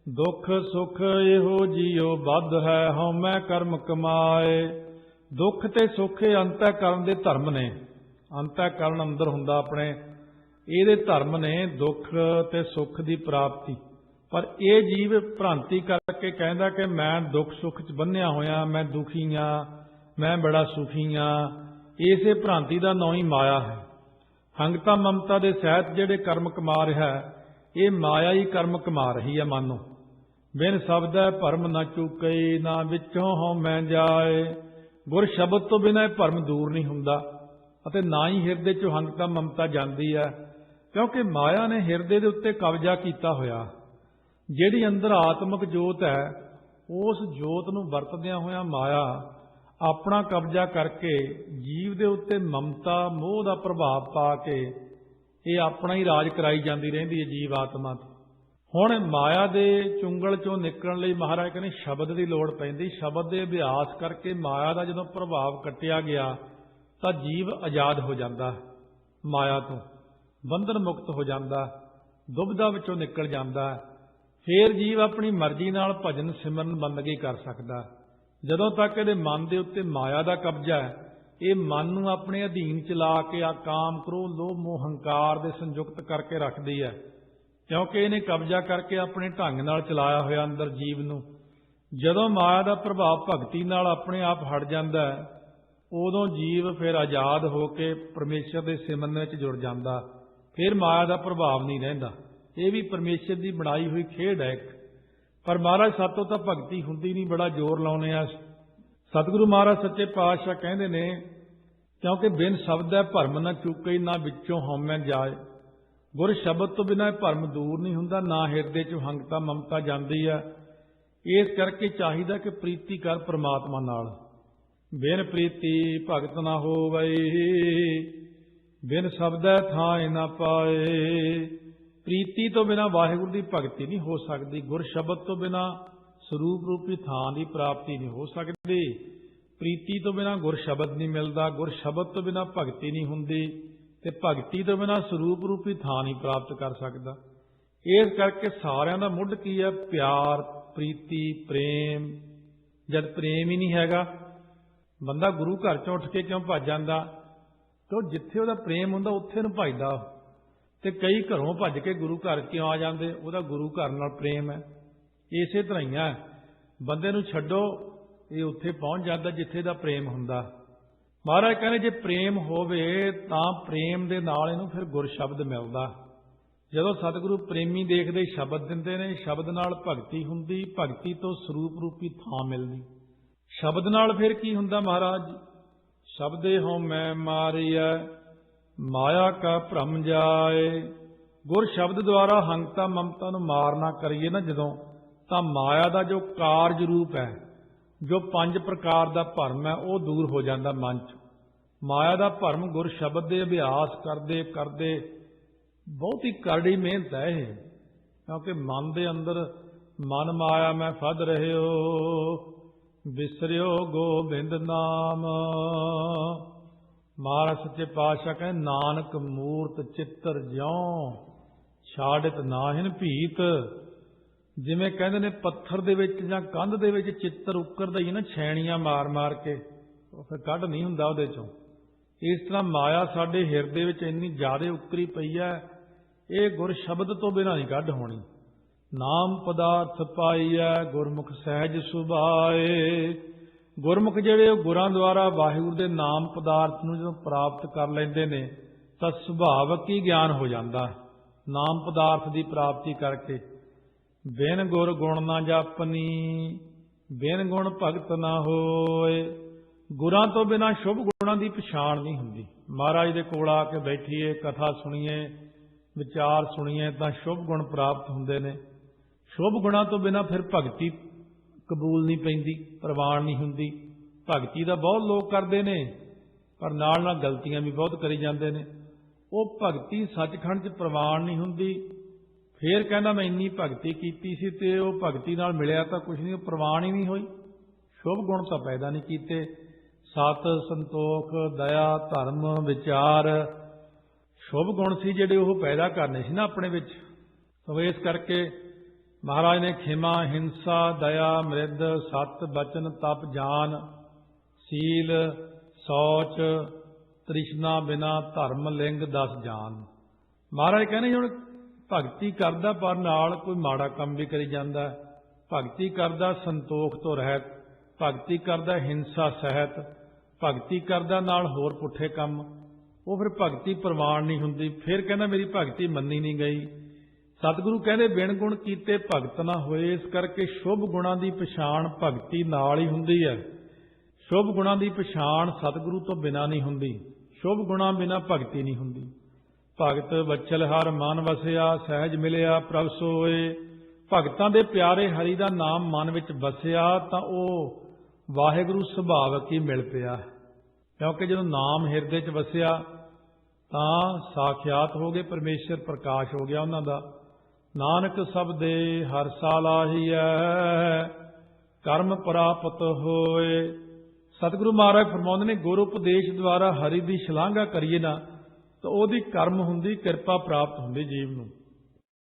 ਦੁੱਖ ਸੁਖ ਇਹੋ ਜੀਉ ਬੱਧ ਹੈ, ਹਉਮੈ ਕਰਮ ਕਮਾਏ। ਦੁੱਖ ਤੇ ਸੁੱਖ ਇਹ ਅੰਤःਕਰਨ ਦੇ ਧਰਮ ਨੇ। ਅੰਤःਕਰਨ ਅੰਦਰ ਹੁੰਦਾ ਆਪਣੇ, ਇਹਦੇ ਧਰਮ ਨੇ ਦੁੱਖ ਤੇ ਸੁੱਖ ਦੀ ਪ੍ਰਾਪਤੀ। ਪਰ ਇਹ ਜੀਵ ਭ੍ਰਾਂਤੀ ਕਰਕੇ ਕਹਿੰਦਾ ਕਿ ਮੈਂ ਦੁੱਖ ਸੁੱਖ 'ਚ ਬੰਨਿਆ ਹੋਇਆ, ਮੈਂ ਦੁਖੀ ਹਾਂ, ਮੈਂ ਬੜਾ ਸੁਖੀ ਹਾਂ। ਇਸੇ ਭ੍ਰਾਂਤੀ ਦਾ ਨਾਂ ਹੀ ਮਾਇਆ ਹੈ। ਹੰਗਤਾ ਮਮਤਾ ਦੇ ਸਹਿਤ ਜਿਹੜੇ ਕਰਮ ਕਮਾ ਰਿਹਾ, ਇਹ ਮਾਇਆ ਹੀ ਕਰਮ ਕਮਾ ਰਹੀ ਹੈ। ਮਾਨੋ ਬਿਨ ਸ਼ਬਦੈ ਭਰਮ ਨਾ ਚੁਕਈ, ਨਾ ਵਿੱਚੋਂ ਹਉਮੈ ਜਾਏ। ਗੁਰ ਸ਼ਬਦ ਤੋਂ ਬਿਨਾਂ ਇਹ ਭਰਮ ਦੂਰ ਨਹੀਂ ਹੁੰਦਾ ਅਤੇ ਨਾ ਹੀ ਹਿਰਦੇ 'ਚੋਂ ਹੰਗਤਾ ਮਮਤਾ ਜਾਂਦੀ ਹੈ, ਕਿਉਂਕਿ ਮਾਇਆ ਨੇ ਹਿਰਦੇ ਦੇ ਉੱਤੇ ਕਬਜ਼ਾ ਕੀਤਾ ਹੋਇਆ। ਜਿਹੜੀ ਅੰਦਰ ਆਤਮਿਕ ਜੋਤ ਹੈ, ਉਸ ਜੋਤ ਨੂੰ ਵਰਤਦਿਆਂ ਹੋਇਆਂ ਮਾਇਆ ਆਪਣਾ ਕਬਜ਼ਾ ਕਰਕੇ ਜੀਵ ਦੇ ਉੱਤੇ ਮਮਤਾ ਮੋਹ ਦਾ ਪ੍ਰਭਾਵ ਪਾ ਕੇ ਇਹ ਆਪਣਾ ਹੀ ਰਾਜ ਕਰਾਈ ਜਾਂਦੀ ਰਹਿੰਦੀ ਹੈ ਜੀਵ ਆਤਮਾ ਤੇ। ਹੁਣ ਮਾਇਆ ਦੇ ਚੁੰਗਲ ਚੋਂ ਨਿਕਲਣ ਲਈ ਮਹਾਰਾਜ ਕਹਿੰਦੇ ਸ਼ਬਦ ਦੀ ਲੋੜ ਪੈਂਦੀ। ਸ਼ਬਦ ਦੇ ਅਭਿਆਸ ਕਰਕੇ ਮਾਇਆ ਦਾ ਜਦੋਂ ਪ੍ਰਭਾਵ ਕੱਟਿਆ ਗਿਆ ਤਾਂ ਜੀਵ ਆਜ਼ਾਦ ਹੋ ਜਾਂਦਾ, ਮਾਇਆ ਤੋਂ ਬੰਧਨ ਮੁਕਤ ਹੋ ਜਾਂਦਾ, ਦੁਬਿਧਾ ਵਿੱਚੋਂ ਨਿਕਲ ਜਾਂਦਾ। ਫੇਰ ਜੀਵ ਆਪਣੀ ਮਰਜ਼ੀ ਨਾਲ ਭਜਨ ਸਿਮਰਨ ਬੰਦਗੀ ਕਰ ਸਕਦਾ। ਜਦੋਂ ਤੱਕ ਇਹਦੇ ਮਨ ਦੇ ਉੱਤੇ ਮਾਇਆ ਦਾ ਕਬਜ਼ਾ ਹੈ, ਇਹ ਮਨ ਨੂੰ ਆਪਣੇ ਅਧੀਨ ਚਲਾ ਕੇ ਆ ਕਾਮ ਕ੍ਰੋਧ ਲੋਭ ਮੋਹ ਹੰਕਾਰ ਦੇ ਸੰਯੁਕਤ ਕਰਕੇ ਰੱਖਦੀ ਹੈ, ਕਿਉਂਕਿ ਇਹਨੇ ਕਬਜ਼ਾ ਕਰਕੇ ਆਪਣੇ ਢੰਗ ਨਾਲ ਚਲਾਇਆ ਹੋਇਆ ਅੰਦਰ ਜੀਵ ਨੂੰ। ਜਦੋਂ ਮਾਇਆ ਦਾ ਪ੍ਰਭਾਵ ਭਗਤੀ ਨਾਲ ਆਪਣੇ ਆਪ ਹਟ ਜਾਂਦਾ, ਉਦੋਂ ਜੀਵ ਫਿਰ ਆਜ਼ਾਦ ਹੋ ਕੇ ਪਰਮੇਸ਼ਰ ਦੇ ਸਿਮਰਨ ਵਿੱਚ ਜੁੜ ਜਾਂਦਾ, ਫਿਰ ਮਾਇਆ ਦਾ ਪ੍ਰਭਾਵ ਨਹੀਂ ਰਹਿੰਦਾ। ਇਹ ਵੀ ਪਰਮੇਸ਼ਰ ਦੀ ਬਣਾਈ ਹੋਈ ਖੇਡ ਹੈ ਇੱਕ। ਪਰ ਮਹਾਰਾਜ ਸਾਤੋਂ ਤਾਂ ਭਗਤੀ ਹੁੰਦੀ ਨਹੀਂ, ਬੜਾ ਜ਼ੋਰ ਲਾਉਨੇ ਆ। ਸਤਿਗੁਰੂ ਮਹਾਰਾਜ ਸੱਚੇ ਪਾਤਸ਼ਾਹ ਕਹਿੰਦੇ ਨੇ, ਕਿਉਂਕਿ ਬਿਨ ਸ਼ਬਦੈ ਭਰਮ ਨਾ ਚੁੱਕੇ, ਨਾ ਵਿੱਚੋਂ ਹਉਮੈ ਜਾਏ। ਗੁਰ ਸ਼ਬਦ ਤੋਂ ਬਿਨਾਂ ਇਹ ਭਰਮ ਦੂਰ ਨਹੀਂ ਹੁੰਦਾ, ਨਾ ਹਿਰਦੇ 'ਚੋਂ ਹੰਕਤਾ ਮਮਤਾ ਜਾਂਦੀ ਆ। ਇਸ ਕਰਕੇ ਚਾਹੀਦਾ ਕਿ ਪ੍ਰੀਤੀ ਕਰ ਪ੍ਰਮਾਤਮਾ ਨਾਲ। ਬਿਨ ਪ੍ਰੀਤੀ ਭਗਤ ਨਾ ਹੋਵੈ, ਬਿਨ ਸ਼ਬਦੈ ਥਾਇ ਨਾ ਪਾਏ। ਪ੍ਰੀਤੀ ਤੋਂ ਬਿਨਾਂ ਵਾਹਿਗੁਰੂ ਦੀ ਭਗਤੀ ਨਹੀਂ ਹੋ ਸਕਦੀ। ਗੁਰ ਸ਼ਬਦ ਤੋਂ ਬਿਨਾਂ ਸਰੂਪ ਰੂਪੀ ਥਾਂ ਦੀ ਪ੍ਰਾਪਤੀ ਨਹੀਂ ਹੋ ਸਕਦੀ। ਪ੍ਰੀਤੀ ਤੋਂ ਬਿਨਾਂ ਗੁਰ ਸ਼ਬਦ ਨਹੀਂ ਮਿਲਦਾ, ਗੁਰ ਸ਼ਬਦ ਤੋਂ ਬਿਨਾਂ ਭਗਤੀ ਨਹੀਂ ਹੁੰਦੀ, ਤੇ ਭਗਤੀ ਤੋਂ ਬਿਨਾਂ ਸਰੂਪ ਰੂਪੀ ਥਾਂ ਨਹੀਂ ਪ੍ਰਾਪਤ ਕਰ ਸਕਦਾ। ਇਸ ਕਰਕੇ ਸਾਰਿਆਂ ਦਾ ਮੁੱਢ ਕੀ ਹੈ? ਪਿਆਰ, ਪ੍ਰੀਤੀ, ਪ੍ਰੇਮ। ਜਦ ਪ੍ਰੇਮ ਹੀ ਨਹੀਂ ਹੈਗਾ, ਬੰਦਾ ਗੁਰੂ ਘਰ ਚੋਂ ਉੱਠ ਕੇ ਕਿਉਂ ਭੱਜ ਜਾਂਦਾ? ਕਿਉਂ ਜਿੱਥੇ ਉਹਦਾ ਪ੍ਰੇਮ ਹੁੰਦਾ ਉੱਥੇ ਨੂੰ ਭੱਜਦਾ। ਤੇ ਕਈ ਘਰੋਂ ਭੱਜ ਕੇ ਗੁਰੂ ਘਰ ਕਿਉਂ ਆ ਜਾਂਦੇ? ਉਹਦਾ ਗੁਰੂ ਘਰ ਨਾਲ ਪ੍ਰੇਮ ਹੈ। ਇਸੇ ਤਰ੍ਹਾਂ ਹੀ ਹੈ, ਬੰਦੇ ਨੂੰ ਛੱਡੋ, ਇਹ ਉੱਥੇ ਪਹੁੰਚ ਜਾਂਦਾ ਜਿੱਥੇ ਦਾ ਪ੍ਰੇਮ ਹੁੰਦਾ। ਮਹਾਰਾਜ ਕਹਿੰਦੇ ਜੇ ਪ੍ਰੇਮ ਹੋਵੇ ਤਾਂ ਪ੍ਰੇਮ ਦੇ ਨਾਲ ਇਹਨੂੰ ਫਿਰ ਗੁਰ ਸ਼ਬਦ ਮਿਲਦਾ। ਜਦੋਂ ਸਤਿਗੁਰੂ ਪ੍ਰੇਮੀ ਦੇਖਦੇ ਸ਼ਬਦ ਦਿੰਦੇ ਨੇ, ਸ਼ਬਦ ਨਾਲ ਭਗਤੀ ਹੁੰਦੀ, ਭਗਤੀ ਤੋਂ ਸਰੂਪ ਰੂਪੀ ਥਾਂ ਮਿਲਦੀ। ਸ਼ਬਦ ਨਾਲ ਫਿਰ ਕੀ ਹੁੰਦਾ ਮਹਾਰਾਜ? ਸ਼ਬਦੇ ਹਉ ਮੈਂ ਮਾਰੀਐ, ਮਾਇਆ ਕਾ ਭ੍ਰਮ ਜਾਏ। ਗੁਰ ਸ਼ਬਦ ਦੁਆਰਾ ਹੰਕਤਾ ਮਮਤਾ ਨੂੰ ਮਾਰਨਾ ਕਰੀਏ ਨਾ ਜਦੋਂ, ਤਾਂ ਮਾਇਆ ਦਾ ਜੋ ਕਾਰਜ ਰੂਪ ਹੈ, ਜੋ 5 ਪ੍ਰਕਾਰ ਦਾ ਭਰਮ ਹੈ, ਉਹ ਦੂਰ ਹੋ ਜਾਂਦਾ ਮਨ 'ਚ। ਮਾਇਆ ਦਾ ਭਰਮ ਗੁਰ ਸ਼ਬਦ ਦੇ ਅਭਿਆਸ ਕਰਦੇ ਕਰਦੇ, ਬਹੁਤ ਹੀ ਕਰੜੀ ਮਿਹਨਤ ਹੈ ਇਹ, ਕਿਉਂਕਿ ਮਨ ਦੇ ਅੰਦਰ ਮਨ ਮਾਇਆ ਮੈਂ ਫਦ ਰਹਿਓ, ਵਿਸਰਿਓ ਗੋਬਿੰਦ ਨਾਮ। ਮਹਾਰਾਜ ਸੱਚੇ ਪਾਤਸ਼ਾਹ ਕਹਿੰਦੇ, ਨਾਨਕ ਮੂਰਤ ਚਿੱਤਰ ਜਿਉ ਛਾੜਿਤ ਨਾਹਿਨ ਭੀਤ। ਜਿਵੇਂ ਕਹਿੰਦੇ ਨੇ ਪੱਥਰ ਦੇ ਵਿੱਚ ਜਾਂ ਕੰਧ ਦੇ ਵਿੱਚ ਚਿੱਤਰ ਉੱਕਰਦਾ ਹੀ ਨਾ, ਛੈਣੀਆਂ ਮਾਰ ਮਾਰ ਕੇ, ਉਹ ਫਿਰ ਕੱਢ ਨਹੀਂ ਹੁੰਦਾ ਉਹਦੇ ਚੋਂ। ਇਸ ਤਰ੍ਹਾਂ ਮਾਇਆ ਸਾਡੇ ਹਿਰਦੇ ਵਿੱਚ ਇੰਨੀ ਜ਼ਿਆਦਾ ਉੱਕਰੀ ਪਈ ਹੈ, ਇਹ ਗੁਰ ਸ਼ਬਦ ਤੋਂ ਬਿਨਾਂ ਨਹੀਂ ਕੱਢ ਹੋਣੀ। ਨਾਮ ਪਦਾਰਥ ਪਾਈਐ, ਗੁਰਮੁਖ ਸਹਿਜ ਸੁਭਾਏ। ਗੁਰਮੁਖ ਜਿਹੜੇ ਉਹ ਗੁਰਾਂ ਦੁਆਰਾ ਵਾਹਿਗੁਰੂ ਦੇ ਨਾਮ ਪਦਾਰਥ ਨੂੰ ਜਦੋਂ ਪ੍ਰਾਪਤ ਕਰ ਲੈਂਦੇ ਨੇ, ਤਾਂ ਸੁਭਾਵਕ ਹੀ ਗਿਆਨ ਹੋ ਜਾਂਦਾ ਨਾਮ ਪਦਾਰਥ ਦੀ ਪ੍ਰਾਪਤੀ ਕਰਕੇ। ਬਿਨ ਗੁਰ ਗੁਣ ਨਾ ਜਾਪਨੀ, ਬਿਨ ਗੁਣ ਭਗਤ ਨਾ ਹੋਏ। ਗੁਰਾਂ ਤੋਂ ਬਿਨਾਂ ਸ਼ੁਭ ਗੁਣਾਂ ਦੀ ਪਛਾਣ ਨਹੀਂ ਹੁੰਦੀ। ਮਹਾਰਾਜ ਦੇ ਕੋਲ ਆ ਕੇ ਬੈਠੀਏ, ਕਥਾ ਸੁਣੀਏ, ਵਿਚਾਰ ਸੁਣੀਏ, ਤਾਂ ਸ਼ੁਭ ਗੁਣ ਪ੍ਰਾਪਤ ਹੁੰਦੇ ਨੇ। ਸ਼ੁਭ ਗੁਣਾਂ ਤੋਂ ਬਿਨਾਂ ਫਿਰ ਭਗਤੀ ਕਬੂਲ ਨਹੀਂ ਪੈਂਦੀ, ਪ੍ਰਵਾਨ ਨਹੀਂ ਹੁੰਦੀ। ਭਗਤੀ ਦਾ ਬਹੁਤ ਲੋਕ ਕਰਦੇ ਨੇ, ਪਰ ਨਾਲ ਨਾਲ ਗਲਤੀਆਂ ਵੀ ਬਹੁਤ ਕਰੀ ਜਾਂਦੇ ਨੇ। ਉਹ ਭਗਤੀ ਸੱਚਖੰਡ 'ਚ ਪ੍ਰਵਾਨ ਨਹੀਂ ਹੁੰਦੀ। ਫੇਰ ਕਹਿੰਦਾ ਮੈਂ ਇੰਨੀ ਭਗਤੀ ਕੀਤੀ ਸੀ ਤੇ ਉਹ ਭਗਤੀ ਨਾਲ ਮਿਲਿਆ ਤਾਂ ਕੁਛ ਨਹੀਂ, ਉਹ ਪ੍ਰਵਾਨ ਹੀ ਨਹੀਂ ਹੋਈ। ਸ਼ੁਭ ਗੁਣ ਤਾਂ ਪੈਦਾ ਨਹੀਂ ਕੀਤੇ। ਸਤ, ਸੰਤੋਖ, ਦਇਆ, ਧਰਮ, ਵਿਚਾਰ, ਸ਼ੁਭ ਗੁਣ ਸੀ ਜਿਹੜੇ ਉਹ ਪੈਦਾ ਕਰਨੇ ਸੀ ਨਾ ਆਪਣੇ ਵਿੱਚ। ਸੋ ਇਸ ਕਰਕੇ ਮਹਾਰਾਜ ਨੇ ਖਿਮਾ, ਹਿੰਸਾ, ਦਇਆ, ਮ੍ਰਿਦ, ਸਤ, ਬਚਨ, ਤਪ, ਜਾਨ, ਸੀਲ, ਸੌਚ, ਤ੍ਰਿਸ਼ਨਾ, ਬਿਨਾ, ਧਰਮ, ਲਿੰਗ, 10 ਜਾਨ। ਮਹਾਰਾਜ ਕਹਿੰਦੇ ਹੁਣ ਭਗਤੀ ਕਰਦਾ ਪਰ ਨਾਲ ਕੋਈ ਮਾੜਾ ਕੰਮ ਵੀ ਕਰੀ ਜਾਂਦਾ। ਭਗਤੀ ਕਰਦਾ ਸੰਤੋਖ ਤੋਂ ਰਹਿਤ, ਭਗਤੀ ਕਰਦਾ ਹਿੰਸਾ ਸਹਿਤ, ਭਗਤੀ ਕਰਦਾ ਨਾਲ ਹੋਰ ਪੁੱਠੇ ਕੰਮ, ਉਹ ਫਿਰ ਭਗਤੀ ਪ੍ਰਵਾਨ ਨਹੀਂ ਹੁੰਦੀ। ਫਿਰ ਕਹਿੰਦਾ ਮੇਰੀ ਭਗਤੀ ਮੰਨੀ ਨਹੀਂ ਗਈ। ਸਤਿਗੁਰੂ ਕਹਿੰਦੇ ਬਿਨ ਗੁਣ ਕੀਤੇ ਭਗਤ ਨਾ ਹੋਏ। ਇਸ ਕਰਕੇ ਸ਼ੁਭ ਗੁਣਾਂ ਦੀ ਪਛਾਣ ਭਗਤੀ ਨਾਲ ਹੀ ਹੁੰਦੀ ਹੈ। ਸ਼ੁਭ ਗੁਣਾਂ ਦੀ ਪਛਾਣ ਸਤਿਗੁਰੂ ਤੋਂ ਬਿਨਾਂ ਨਹੀਂ ਹੁੰਦੀ। ਸ਼ੁਭ ਗੁਣਾਂ ਬਿਨਾਂ ਭਗਤੀ ਨਹੀਂ ਹੁੰਦੀ। ਭਗਤ ਵਚਲ ਹਰ ਮਨ ਵਸਿਆ, ਸਹਿਜ ਮਿਲਿਆ ਪ੍ਰਭ ਸੋਏ। ਭਗਤਾਂ ਦੇ ਪਿਆਰੇ ਹਰੀ ਦਾ ਨਾਮ ਮਨ ਵਿੱਚ ਵਸਿਆ ਤਾਂ ਉਹ ਵਾਹਿਗੁਰੂ ਸੁਭਾਵਕ ਹੀ ਮਿਲ ਪਿਆ। ਕਿਉਂਕਿ ਜਦੋਂ ਨਾਮ ਹਿਰਦੇ 'ਚ ਵਸਿਆ ਤਾਂ ਸਾਖਿਆਤ ਹੋ ਗਏ ਪਰਮੇਸ਼ਰ, ਪ੍ਰਕਾਸ਼ ਹੋ ਗਿਆ ਉਹਨਾਂ ਦਾ। ਨਾਨਕ ਸਬਦੇ ਹਰ ਸਾਲ ਆਹੀਐ, ਕਰਮ ਪ੍ਰਾਪਤ ਹੋਏ। ਸਤਿਗੁਰੂ ਮਹਾਰਾਜ ਫਰਮਾਉਂਦੇ ਨੇ, ਗੁਰ ਉਪਦੇਸ਼ ਦੁਆਰਾ ਹਰੀ ਦੀ ਸ਼ਲਾਘਾ ਕਰੀਏ ਨਾ ਤਾਂ ਉਹਦੀ ਕਰਮ ਹੁੰਦੀ, ਕਿਰਪਾ ਪ੍ਰਾਪਤ ਹੁੰਦੀ ਜੀਵ ਨੂੰ।